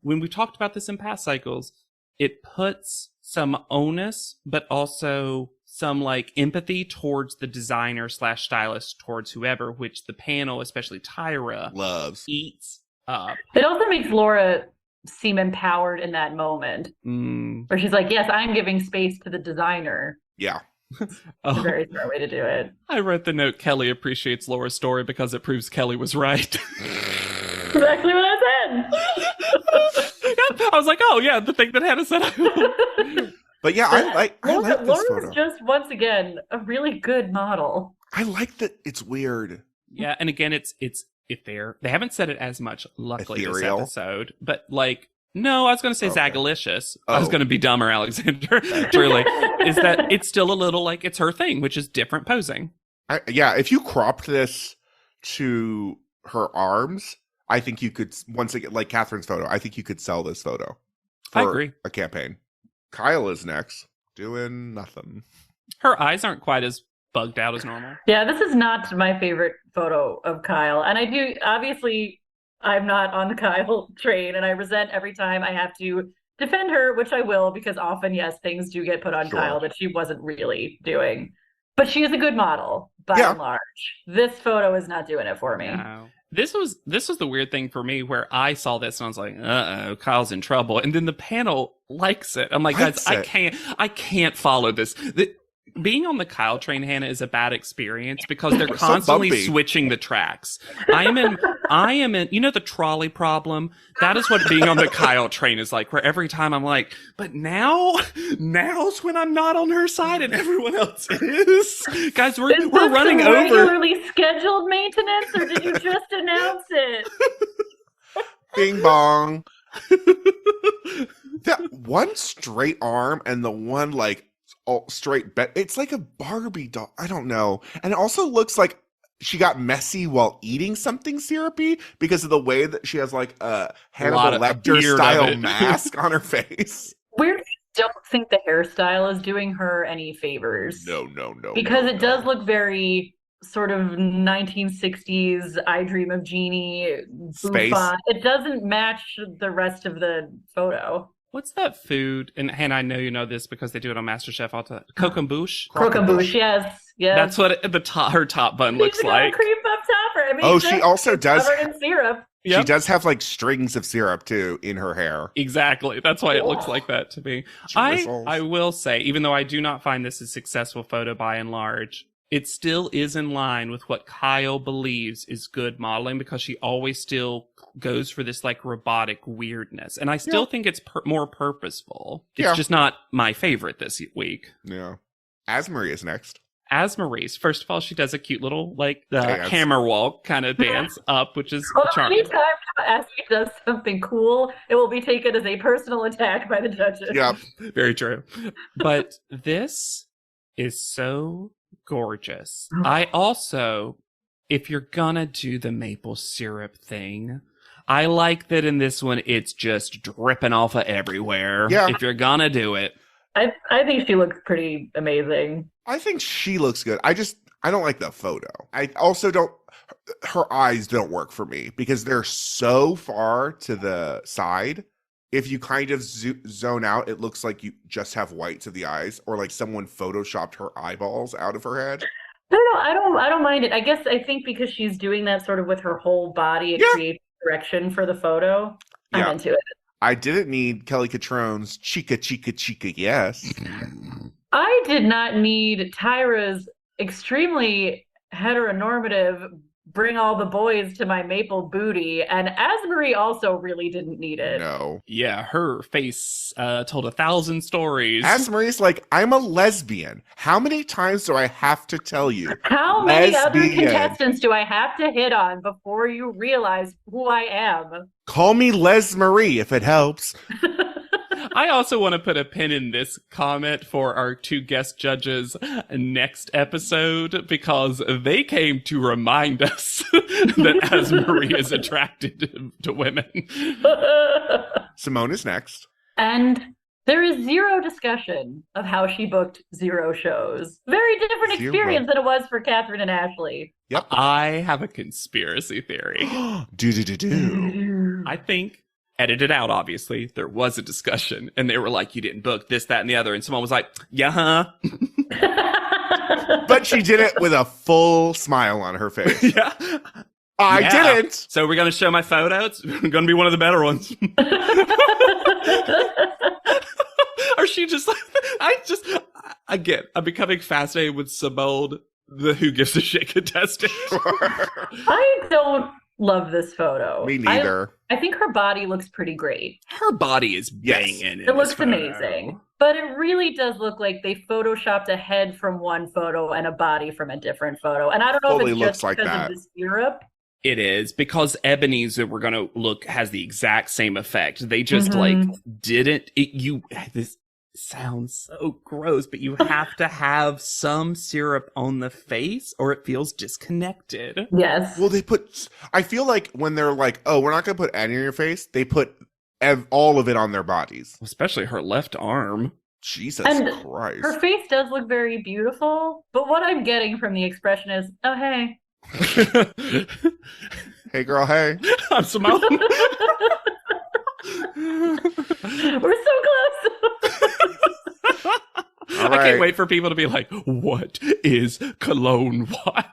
when we talked about this in past cycles, it puts some onus, but also some like empathy towards the designer / stylist, towards whoever, which the panel, especially Tyra, loves, eats up. It also makes Laura seem empowered in that moment where she's like, yes, I'm giving space to the designer. Yeah. A very smart way to do it. I wrote the note, Kelly appreciates Laura's story because it proves Kelly was right. Exactly what I said. I was like, oh yeah, the thing that Hannah said. But yeah, I like this Laura's photo. Just once again a really good model. I like that it's weird. Yeah, and again, it's if they haven't said it as much, luckily, ethereal. this episode, but like, no, I was going to say Zagalicious. Oh. I was going to be dumber, Alexander. Truly, is that it's still a little like it's her thing, which is different posing. If you cropped this to her arms, I think you could, once again, like Catherine's photo, I think you could sell this photo for I agree. A campaign. Kyle is next, doing nothing. Her eyes aren't quite as bugged out as normal. Yeah, this is not my favorite photo of Kyle. And I do, obviously, I'm not on the Kyle train, and I resent every time I have to defend her, which I will, because often, yes, things do get put on Sure. Kyle that she wasn't really doing. But she is a good model, by Yeah. and large. This photo is not doing it for me. No. This was the weird thing for me where I saw this and I was like, uh-oh, Kyle's in trouble. And then the panel likes it. I'm like, guys, Likes it. I can't follow this. Being on the Kyle train, Hannah, is a bad experience because they're So constantly bumpy. switching the tracks. I am in, you know, the trolley problem. That is what being on the Kyle train is like, where every time I'm like, but now's when I'm not on her side and everyone else is. Guys, we're Is we're this running some over. regularly scheduled maintenance, or did you just announce it? Bing bong. That one straight arm and the one like all straight it's like a Barbie doll. I don't know. And it also looks like she got messy while eating something syrupy because of the way that she has like a Hannibal of Lecter beard of style it. mask on her face. Weirdly, don't think the hairstyle is doing her any favors. No. Because no, it does look very sort of 1960s I Dream of Jeannie Space. bouffant. It doesn't match the rest of the photo. What's that food? And Hannah, I know you know this because they do it on MasterChef all the time. Croquembouche? Croquembouche, yes. That's what her top bun looks She's got a like. cream puff topper. I mean, Oh, it's she just also does. covered in syrup. Yep. She does have like strings of syrup too in her hair. Exactly. That's why it looks like that to me. Drizzles. I will say, even though I do not find this a successful photo by and large, it still is in line with what Kyle believes is good modeling because she always still goes for this like robotic weirdness. And I still think it's more purposeful. It's Yeah. just not my favorite this week. Yeah. Asmarie is next. As Maurice, first of all, she does a cute little like Dance. hammer walk kind of dance up, which is Well, charming. anytime Ashley does something cool, it will be taken as a personal attack by the judges. Yep. Very true. But this is so gorgeous. I also, if you're gonna do the maple syrup thing, I like that in this one it's just dripping off of everywhere. Yeah. If you're gonna do it. I think she looks pretty amazing. I think she looks good. I don't like the photo. I also don't, her eyes don't work for me because they're so far to the side. If you kind of zone out, it looks like you just have whites of the eyes or like someone photoshopped her eyeballs out of her head. I don't mind it. I guess I think because she's doing that sort of with her whole body, it creates direction for the photo. I'm into it. I didn't need Kelly Catrone's chica, yes. I did not need Tyra's extremely heteronormative bring all the boys to my maple booty, and Asmarie also really didn't need it. No. Yeah, her face told 1,000 stories. Asmarie's like, I'm a lesbian. How many times do I have to tell you? How many other Lesbian. contestants do I have to hit on before you realize who I am? Call me Les Marie if it helps. I also want to put a pin in this comment for our two guest judges next episode because they came to remind us that Asmarie is attracted to women. Simone is next. And there is zero discussion of how she booked 0 shows. Very different Zero. experience than it was for Catherine and Ashley. Yep. I have a conspiracy theory. Do. I think, edited out, obviously, there was a discussion, and they were like, you didn't book this, that, and the other. And someone was like, yeah, huh? But she did it with a full smile on her face. Yeah. I Yeah. didn't. So we're going to show my photo. It's going to be one of the better ones. Or she just, again, I'm becoming fascinated with Simone, the Who Gives a Shit contestant. I don't love this photo. Me neither. I think her body looks pretty great. Her body is Yes. banging. It looks amazing. But it really does look like they photoshopped a head from one photo and a body from a different photo. And I don't know Fully if it's looks just like because that. of the syrup. It is because Ebony's that we're gonna look has the exact same effect. They just Mhm. like didn't. This sounds so gross, but you have to have some syrup on the face, or it feels disconnected. Yes. Well, I feel like when they're like, oh, we're not going to put any on your face, they put all of it on their bodies. Especially her left arm. Jesus And Christ. Her face does look very beautiful, but what I'm getting from the expression is, oh, hey. Hey, girl, hey. I'm Simone. We're so close. All I right. can't wait for people to be like, what is Cologne Watch?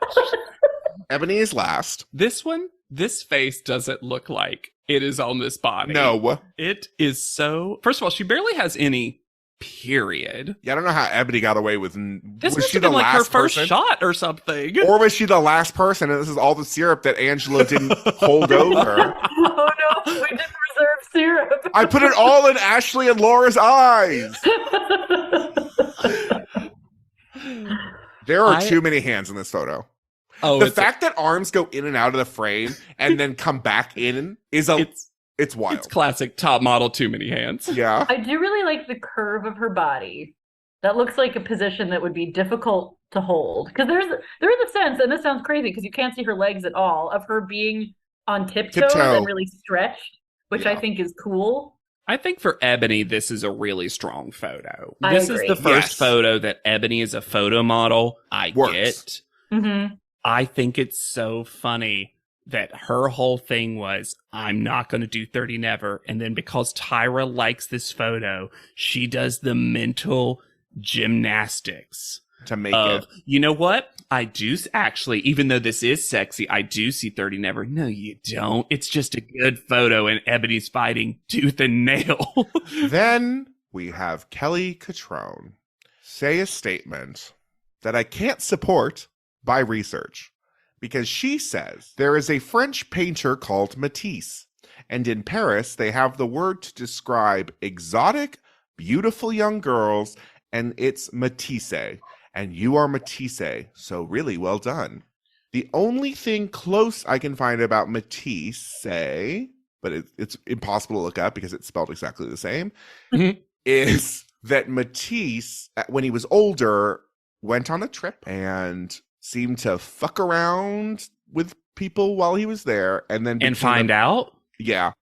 Ebony is last. This one, this face doesn't look like it is on this body. No. It is so... First of all, she barely has any period. Yeah, I don't know how Ebony got away with... This was must she have the been like her last first person? shot or something. Or was she the last person and this is all the syrup that Angela didn't hold over? Oh no, we did reserve syrup. I put it all in Ashley and Laura's eyes. There are too many hands in this photo. Oh, The fact that arms go in and out of the frame and then come back in is it's wild. It's classic top model, too many hands. Yeah. I do really like the curve of her body. That looks like a position that would be difficult to hold. Because there is a sense, and this sounds crazy because you can't see her legs at all, of her being on tiptoes Tiptoe. and really stretched, which I Yeah. think is cool. I think for Ebony, this is a really strong photo. I This agree. is the first Yes. photo that Ebony is a photo model. I Works. get. Mm-hmm. I think it's so funny that her whole thing was, I'm not going to do 30 Never. And then because Tyra likes this photo, she does the mental gymnastics To make of, it. you know what? I do actually, even though this is sexy, I do see 30 Never. No, you don't. It's just a good photo and Ebony's fighting tooth and nail. Then we have Kelly Catrone say a statement that I can't support by research because she says there is a French painter called Matisse, and in Paris they have the word to describe exotic, beautiful young girls, and it's Matisse, and you are Matisse, so really well done. The only thing close I can find about Matisse, but it's impossible to look up because it's spelled exactly the same, Mhm. is that Matisse, when he was older, went on a trip and seemed to fuck around with people while he was there, and then And find out? yeah,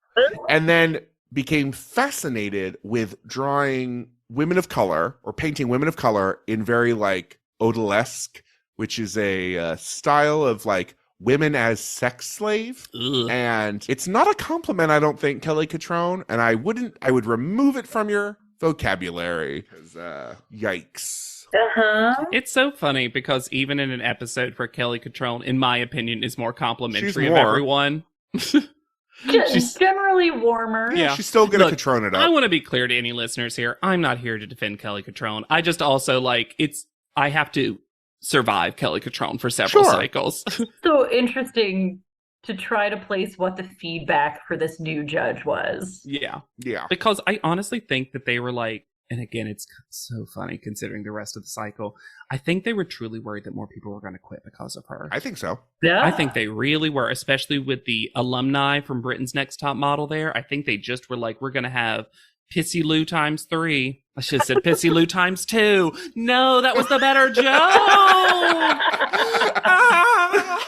and then became fascinated with drawing women of color or painting women of color in very like odalisque, which is a style of like women as sex slave. Ugh. And it's not a compliment, I don't think, Kelly Catrone, and I would remove it from your vocabulary because yikes. Uh-huh. It's so funny because even in an episode where Kelly Catrone, in my opinion, is more complimentary She's of more. everyone. She's- Generally warmer. Yeah. She's still gonna Look, Catrone it I up. want to be clear to any listeners here. I'm not here to defend Kelly Catrone. I just also I have to survive Kelly Catrone for several Sure. cycles. So interesting to try to place what the feedback for this new judge was. Yeah. Yeah. Because I honestly think that they were like, and again, it's so funny considering the rest of the cycle. I think they were truly worried that more people were going to quit because of her. I think so. Yeah. I think they really were, especially with the alumni from Britain's Next Top Model there. I think they just were like, we're going to have Pissy Lou times 3. I should have said Pissy Lou times 2. No, that was the better joke. Ah!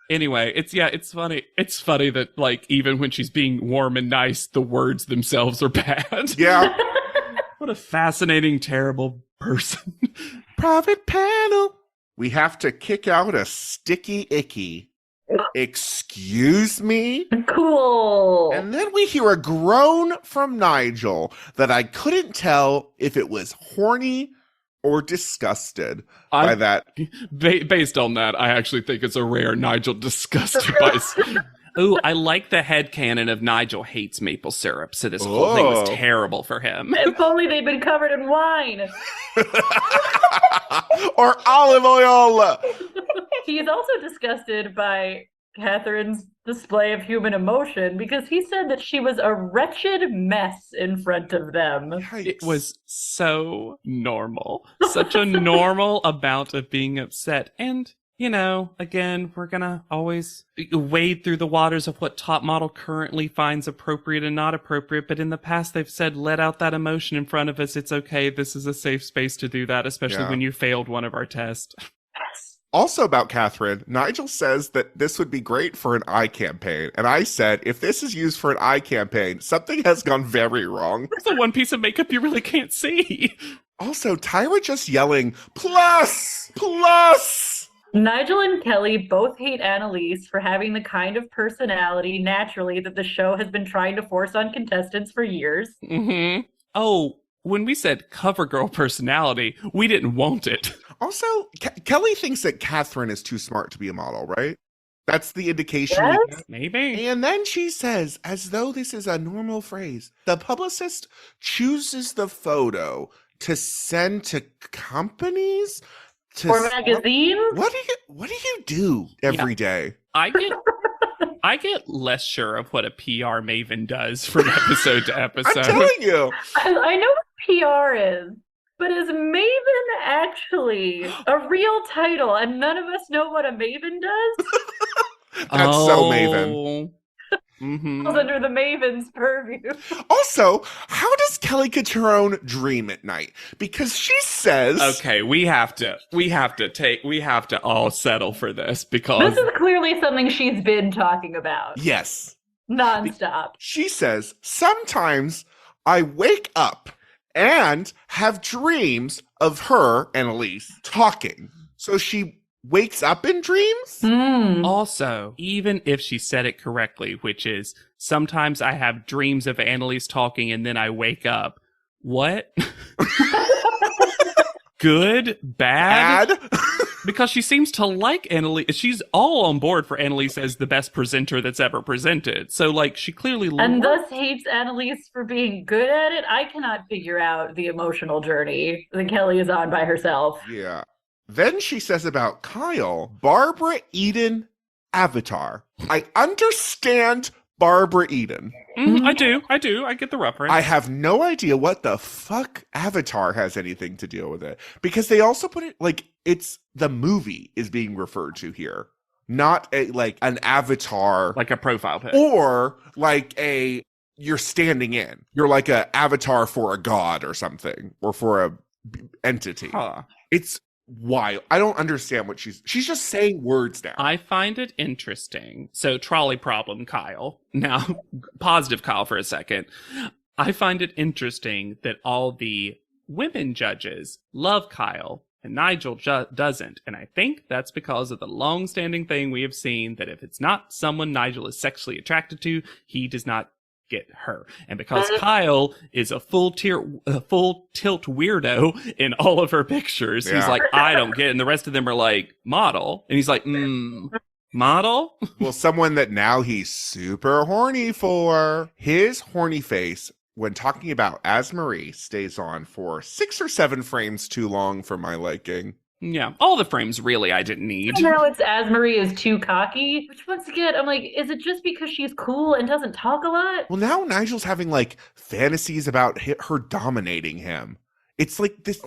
Anyway, it's funny. It's funny that like even when she's being warm and nice, the words themselves are bad. Yeah. What a fascinating, terrible person. Private panel. We have to kick out a sticky icky. Excuse me? Cool. And then we hear a groan from Nigel that I couldn't tell if it was horny or disgusted by that. Based on that, I actually think it's a rare Nigel disgusted by... Ooh, I like the headcanon of Nigel hates maple syrup, so this whole thing was Oh. terrible for him. If only they'd been covered in wine. Or olive oil. He is also disgusted by Catherine's display of human emotion because he said that she was a wretched mess in front of them. It was so normal. Such a normal amount of being upset. And, you know, again, we're gonna always wade through the waters of what Top Model currently finds appropriate and not appropriate. But in the past, they've said, let out that emotion in front of us. It's okay. This is a safe space to do that, especially Yeah. when you failed one of our tests. Also about Catherine, Nigel says that this would be great for an eye campaign. And I said, if this is used for an eye campaign, something has gone very wrong. It's the one piece of makeup you really can't see. Also, Tyra just yelling, plus, plus. Nigel and Kelly both hate Annalise for having the kind of personality naturally that the show has been trying to force on contestants for years. Mm-hmm. Oh, when we said cover girl personality, we didn't want it. Also, Kelly thinks that Catherine is too smart to be a model, right? That's the indication. Yes? Maybe. And then she says, as though this is a normal phrase, the publicist chooses the photo to send to companies Or magazines? What do you do every day? I get less sure of what a PR maven does from episode to episode. I'm telling you. I know what PR is, but is Maven actually a real title and none of us know what a Maven does? That's so Maven. Mm-hmm. Falls under the Maven's purview. Also, how does Kelly Catrone dream at night? Because she says, Okay, we have to all settle for this because This is clearly something she's been talking about yes. nonstop. She says, sometimes I wake up and have dreams of her, Annalise, talking. So she wakes up in dreams? also, even if she said it correctly, which is sometimes I have dreams of Annalise talking and then I wake up. What? Good? Bad? Because she seems to like Annalise. She's all on board for Annalise as the best presenter that's ever presented. So, like, she clearly And thus hates Annalise for being good at it. I cannot figure out the emotional journey that Kelly is on by herself. Yeah. Then she says about Kyle, Barbara Eden Avatar. I understand Barbara Eden. I do. I get the reference. I have no idea what the fuck Avatar has anything to do with it. Because they also put it, like, it's the movie is being referred to here. Not an avatar. Like a profile pic. Or like you're standing in. You're like a avatar for a god or something. Or for a entity. Huh. It's wild. I don't understand what she's just saying words now. I find it interesting. So, trolley problem, Kyle. Now, positive Kyle for a second. I find it interesting that all the women judges love Kyle and Nigel doesn't. And I think that's because of the long-standing thing we have seen that if it's not someone Nigel is sexually attracted to, he does not get her. And because Kyle is a full tilt weirdo in all of her pictures, he's like, I don't get it. And the rest of them are like, model. And he's like, model? Well, someone that now he's super horny for. His horny face, when talking about As-Marie, stays on for 6 or 7 frames too long for my liking. Yeah, all the frames really I didn't need. Now it's As-Marie is too cocky, which once again, I'm like, is it just because she's cool and doesn't talk a lot? Well, now Nigel's having like fantasies about her dominating him. It's like this.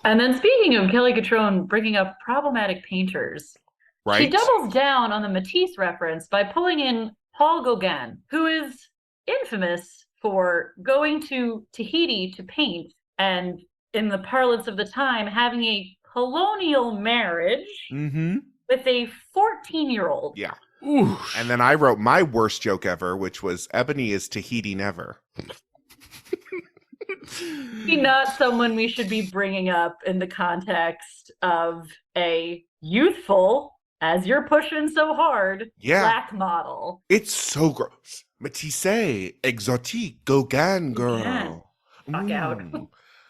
And then speaking of Kelly Catrone bringing up problematic painters, Right? she doubles down on the Matisse reference by pulling in Paul Gauguin, who is infamous for going to Tahiti to paint and, in the parlance of the time, having a colonial marriage with a 14-year-old. Yeah. Oof. And then I wrote my worst joke ever, which was Ebony is Tahiti never. Not someone we should be bringing up in the context of a youthful, as you're pushing so hard, black model. It's so gross. Matisse, exotique, Gauguin girl. Fuck out.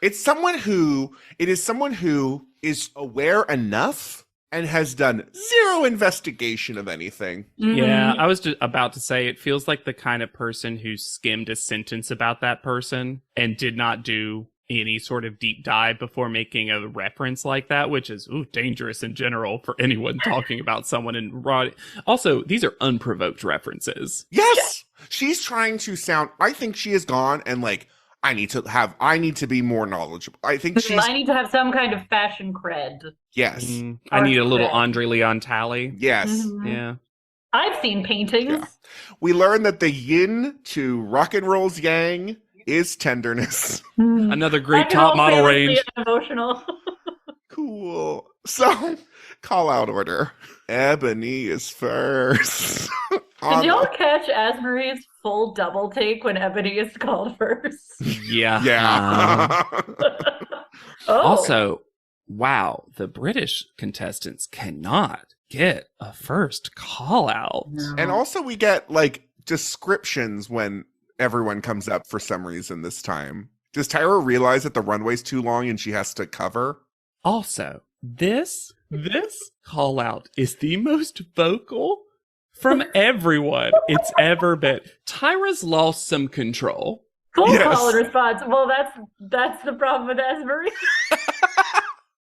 It is someone who is aware enough and has done zero investigation of anything. Yeah, I was just about to say, it feels like the kind of person who skimmed a sentence about that person and did not do any sort of deep dive before making a reference like that, which is dangerous in general for anyone talking about someone in raw. Also, these are unprovoked references. Yes! She's trying to sound, I think she has gone and like, I need to be more knowledgeable. I think I need to have some kind of fashion cred. Yes. I need a little Andre Leon Talley. Yes. Yeah. I've seen paintings. Yeah. We learn that the yin to rock and roll's yang is tenderness. Another great top model range. Emotional. Cool. So, call out order. Ebony is first. Did y'all catch As-Marie's full double take when Ebony is called first? Yeah. Yeah. Oh. Also, wow, the British contestants cannot get a first call out. No. And also we get like descriptions when everyone comes up for some reason this time. Does Tyra realize that the runway's too long and she has to cover? Also, this call out is the most vocal from everyone it's ever been. Tyra's lost some control. Full Yes. call and response. Well, that's the problem with Asmarie.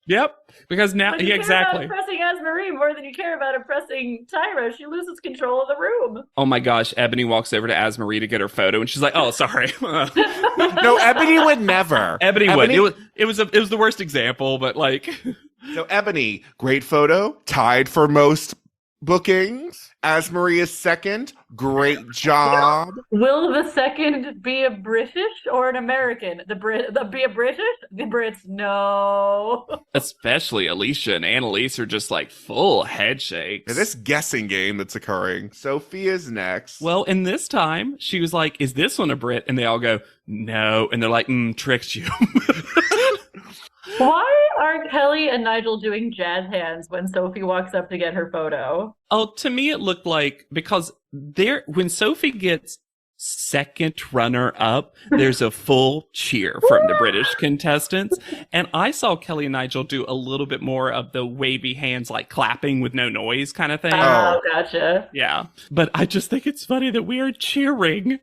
Yep, because now, When you yeah, care exactly. about impressing Asmarie more than you care about impressing Tyra, she loses control of the room. Oh my gosh, Ebony walks over to Asmarie to get her photo, and she's like, "Oh, sorry." No, Ebony would never. Ebony would. It was the worst example, but like, So Ebony, great photo, tied for most bookings. As Maria's second, great job. Will the second be a British or an American? Be a British? The Brits, no. especially Alicia and Annalise are just like full head shakes. Now, this guessing game that's occurring. Sophia's next. Well, and this time she was like, "Is this one a Brit?" And they all go, "No," and they're like, "Tricked you." Why are Kelly and Nigel doing jazz hands when Sophie walks up to get her photo? Oh, to me it looked like, because when Sophie gets second runner up, there's a full cheer from the British contestants. And I saw Kelly and Nigel do a little bit more of the wavy hands, like clapping with no noise kind of thing. Oh, gotcha. Yeah. But I just think it's funny that we are cheering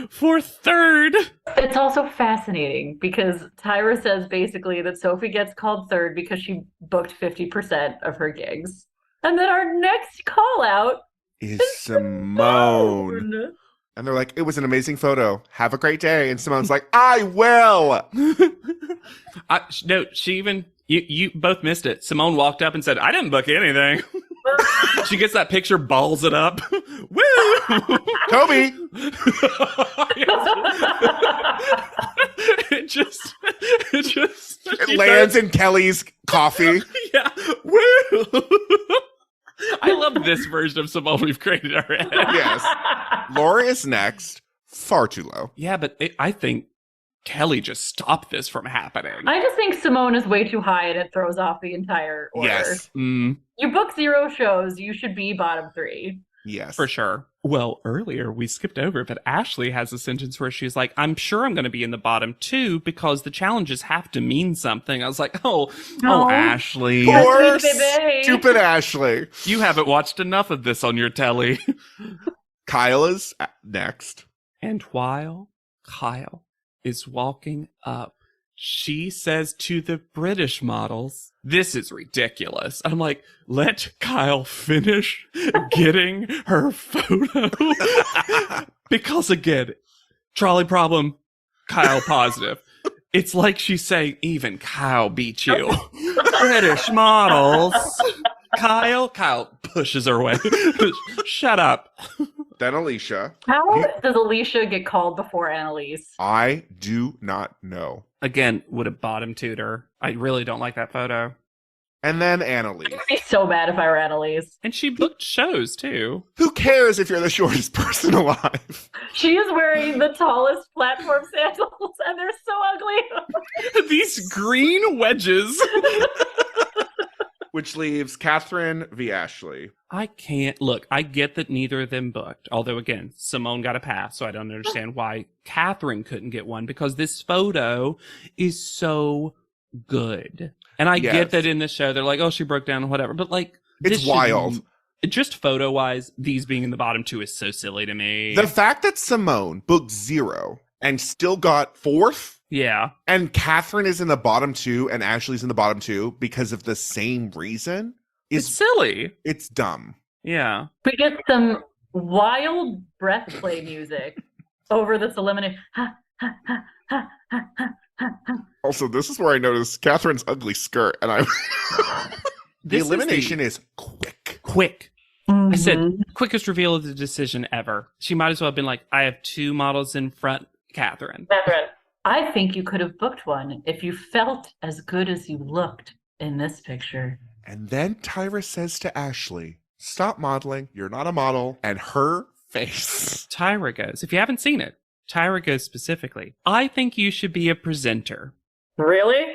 for third. It's also fascinating because Tyra says basically that Sophie gets called third because she booked 50% of her gigs. And then our next call out is Simone. And they're like, "It was an amazing photo. Have a great day." And Simone's like, "I will." No, she even, you both missed it. Simone walked up and said, "I didn't book anything." She gets that picture, balls it up. Woo! Toby. It lands in Kelly's coffee. Yeah. Woo! I love this version of Simone we've created in our head. Yes. Laura is next. Far too low. Yeah, but I think Kelly just stopped this from happening. I just think Simone is way too high and it throws off the entire order. Yes. You book 0 shows, you should be bottom 3. Yes. For sure. Well, earlier we skipped over, but Ashley has a sentence where she's like, "I'm sure I'm going to be in the bottom 2 because the challenges have to mean something." I was like, oh, Ashley. Poor Sweet baby. stupid Ashley. You haven't watched enough of this on your telly. Kyle is next. And while Kyle is walking up, she says to the British models, "This is ridiculous." I'm like, let Kyle finish getting her photo. Because again, trolley problem, Kyle positive. It's like she's saying, even Kyle beat you. British models. Kyle pushes her away. Shut up. Then Alicia. How does Alicia get called before Annalise? I do not know. Again, would have bottom tutor. I really don't like that photo. And then Annalise. I'd be so mad if I were Annalise. And she booked shows too. Who cares if you're the shortest person alive? She is wearing the tallest platform sandals and they're so ugly. These green wedges. Which leaves Catherine v. Ashley. I can't look. I get that neither of them booked. Although again, Simone got a pass, so I don't understand why Catherine couldn't get one, because this photo is so good. And I get that in the show they're like, "Oh, she broke down," or whatever. But like, it's wild. Just photo wise, these being in the bottom 2 is so silly to me. The fact that Simone booked 0 and still got 4th. Yeah. And Catherine is in the bottom 2 and Ashley's in the bottom 2 because of the same reason It's silly. It's dumb. Yeah. We get some wild breath play music over this elimination. Also, this is where I noticed Catherine's ugly skirt, and the elimination is quick. Quick. I said, quickest reveal of the decision ever. She might as well have been like, "I have 2 models in front, Catherine." I think you could have booked one if you felt as good as you looked in this picture. And then Tyra says to Ashley, "Stop modeling. You're not a model." And her face. Tyra goes, if you haven't seen it, Tyra goes specifically, "I think you should be a presenter." Really?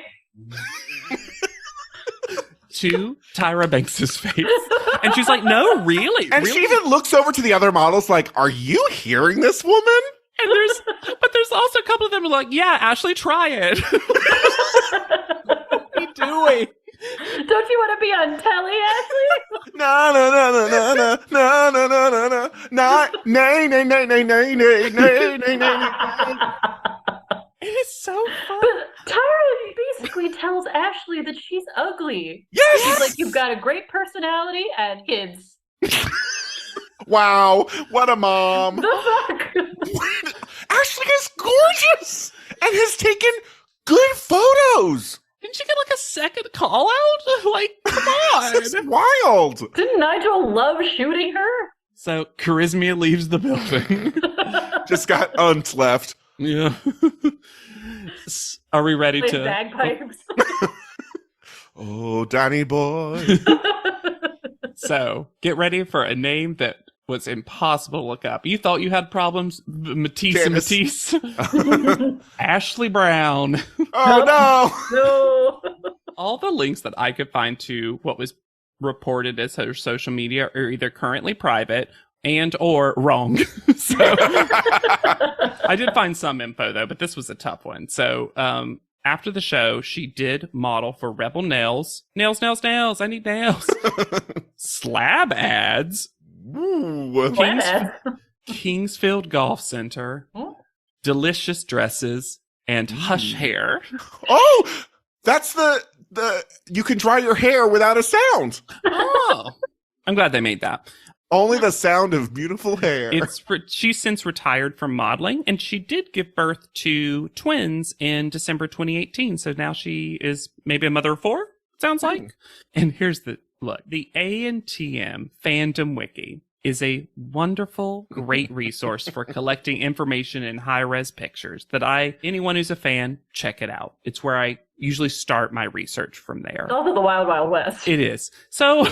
to Tyra Banks' face. And she's like, no, really? And really? she even looks over to the other models like, are you hearing this woman? And there's also a couple of them who are like, yeah, Ashley, try it. What are you doing? Don't you want to be on telly, Ashley? No, no, no, no, no, no, no, no, no, no, no, no, nay, nay, nay, nay, nay, nay, nay, nay, nay. It is so fun. But Tyra basically tells Ashley that she's ugly. Yes! She's like, you've got a great personality and kids. Wow, what a mom. The fuck? Ashley is gorgeous and has taken good photos. Didn't she get like a second call out? Like, come on. It's wild. Didn't Nigel love shooting her? So Charismia leaves the building. Just got unts left. Yeah. Are we ready With to? bagpipes. Oh, Danny boy. So get ready for a name that was impossible to look up. You thought you had problems, Matisse and Janice. Matisse. Ashley Brown. Oh no. No. All the links that I could find to what was reported as her social media are either currently private and or wrong. So I did find some info though, but this was a tough one. So after the show, she did model for Rebel Nails. Nails, nails, nails. I need nails. Slab ads. Ooh. Kingsfield Golf Center. Hmm? Delicious dresses and hush hair. Oh, that's the you can dry your hair without a sound. Oh, I'm glad they made that. Only the sound of beautiful hair. She's since retired from modeling, and she did give birth to twins in December 2018. So now she is maybe a mother of 4, sounds like. And here's the look. The ANTM Fandom Wiki is a wonderful, great resource for collecting information in high-res pictures that anyone who's a fan, check it out. It's where I usually start my research from there. It's also the Wild Wild West. It is. So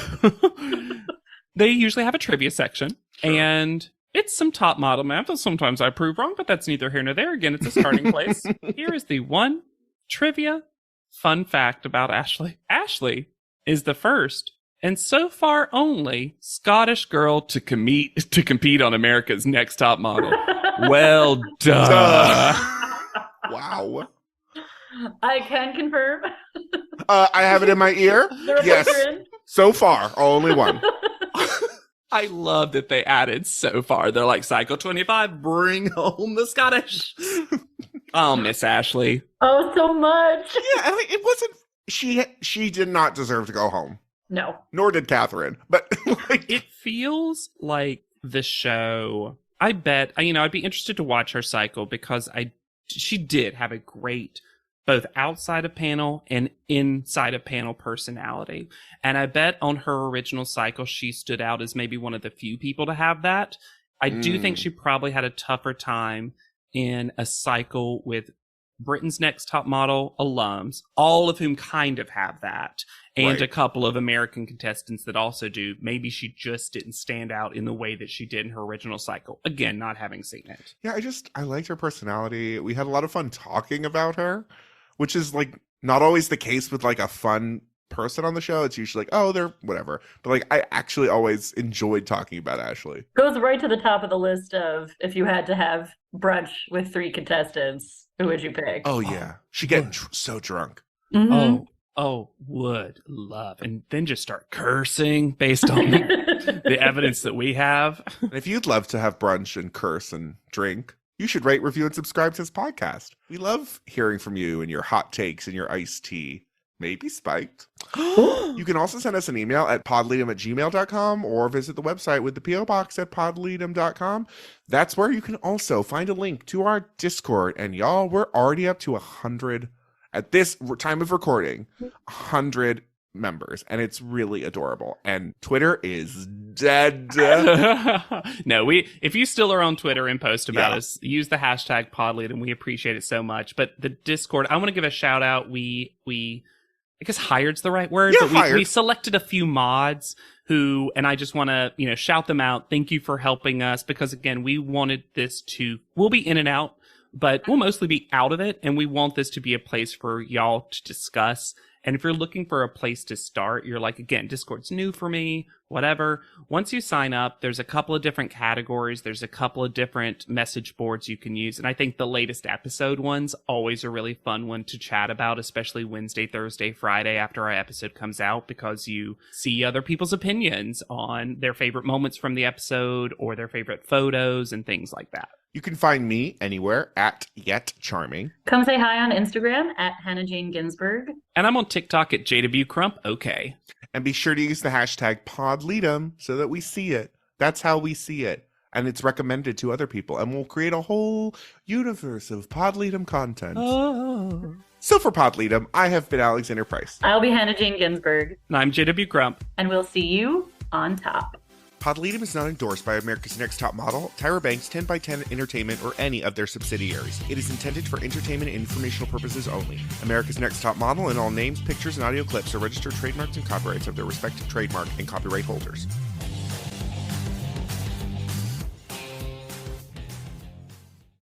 they usually have a trivia section, and it's some top model math that sometimes I prove wrong, but that's neither here nor there. Again, it's a starting place. Here is the one trivia fun fact about Ashley. Ashley is the first and so far only Scottish girl to compete on America's Next Top Model. Well, duh. Wow. I can confirm. I have it in my ear. Yes. So far, only one. I love that they added so far. They're like, Cycle 25, bring home the Scottish. Oh, Miss Ashley. Oh, so much. Yeah, I mean, it wasn't. She did not deserve to go home. No. Nor did Catherine. But like, It feels like the show. I bet, I'd be interested to watch her cycle because she did have a great both outside of panel and inside of panel personality. And I bet on her original cycle, she stood out as maybe one of the few people to have that. I do think she probably had a tougher time in a cycle with Britain's Next Top Model alums, all of whom kind of have that, and Right. a couple of American contestants that also do. Maybe she just didn't stand out in the way that she did in her original cycle. Again, not having seen it. yeah, I liked her personality. We had a lot of fun talking about her, which is like not always the case with like a fun person on the show. It's usually like, oh, they're whatever. But like, I actually always enjoyed talking about Ashley. Goes right to the top of the list of if you had to have brunch with 3 contestants, who would you pick? Oh yeah, she get so drunk. Mhm. Would love. And then just start cursing based on the evidence that we have. And if you'd love to have brunch and curse and drink, you should rate, review, and subscribe to this podcast. We love hearing from you and your hot takes and your iced tea. Maybe spiked. You can also send us an email at podleadum@gmail.com or visit the website with the P.O. Box at podleadum.com. That's where you can also find a link to our Discord. And y'all, we're already up to 100 at this time of recording, 100 members. And it's really adorable. And Twitter is dead. No, if you still are on Twitter and post about Yeah. us, use the hashtag podlead, and we appreciate it so much. But the Discord, I want to give a shout out. We I guess hired's the right word, Yeah, but hired. we selected a few mods who, and I just want to, shout them out. Thank you for helping us because again, we wanted this we'll be in and out, but we'll mostly be out of it. And we want this to be a place for y'all to discuss And if you're looking for a place to start, you're like, again, Discord's new for me, whatever. Once you sign up, there's a couple of different categories. There's a couple of different message boards you can use. And I think the latest episode one's always a really fun one to chat about, especially Wednesday, Thursday, Friday after our episode comes out, because you see other people's opinions on their favorite moments from the episode or their favorite photos and things like that. You can find me anywhere at Yet Charming. Come say hi on Instagram at Hannah Jane Ginsburg. And I'm on TikTok at JWCrump. Okay. And be sure to use the hashtag PodLeadum so that we see it. That's how we see it. And it's recommended to other people. And we'll create a whole universe of PodLeadum content. Oh. So for PodLeadum, I have been Alexander Price. I'll be Hannah Jane Ginsburg. And I'm JW Crump. And we'll see you on top. PodLeadum is not endorsed by America's Next Top Model, Tyra Banks, 10x10 Entertainment, or any of their subsidiaries. It is intended for entertainment and informational purposes only. America's Next Top Model and all names, pictures, and audio clips are registered trademarks and copyrights of their respective trademark and copyright holders.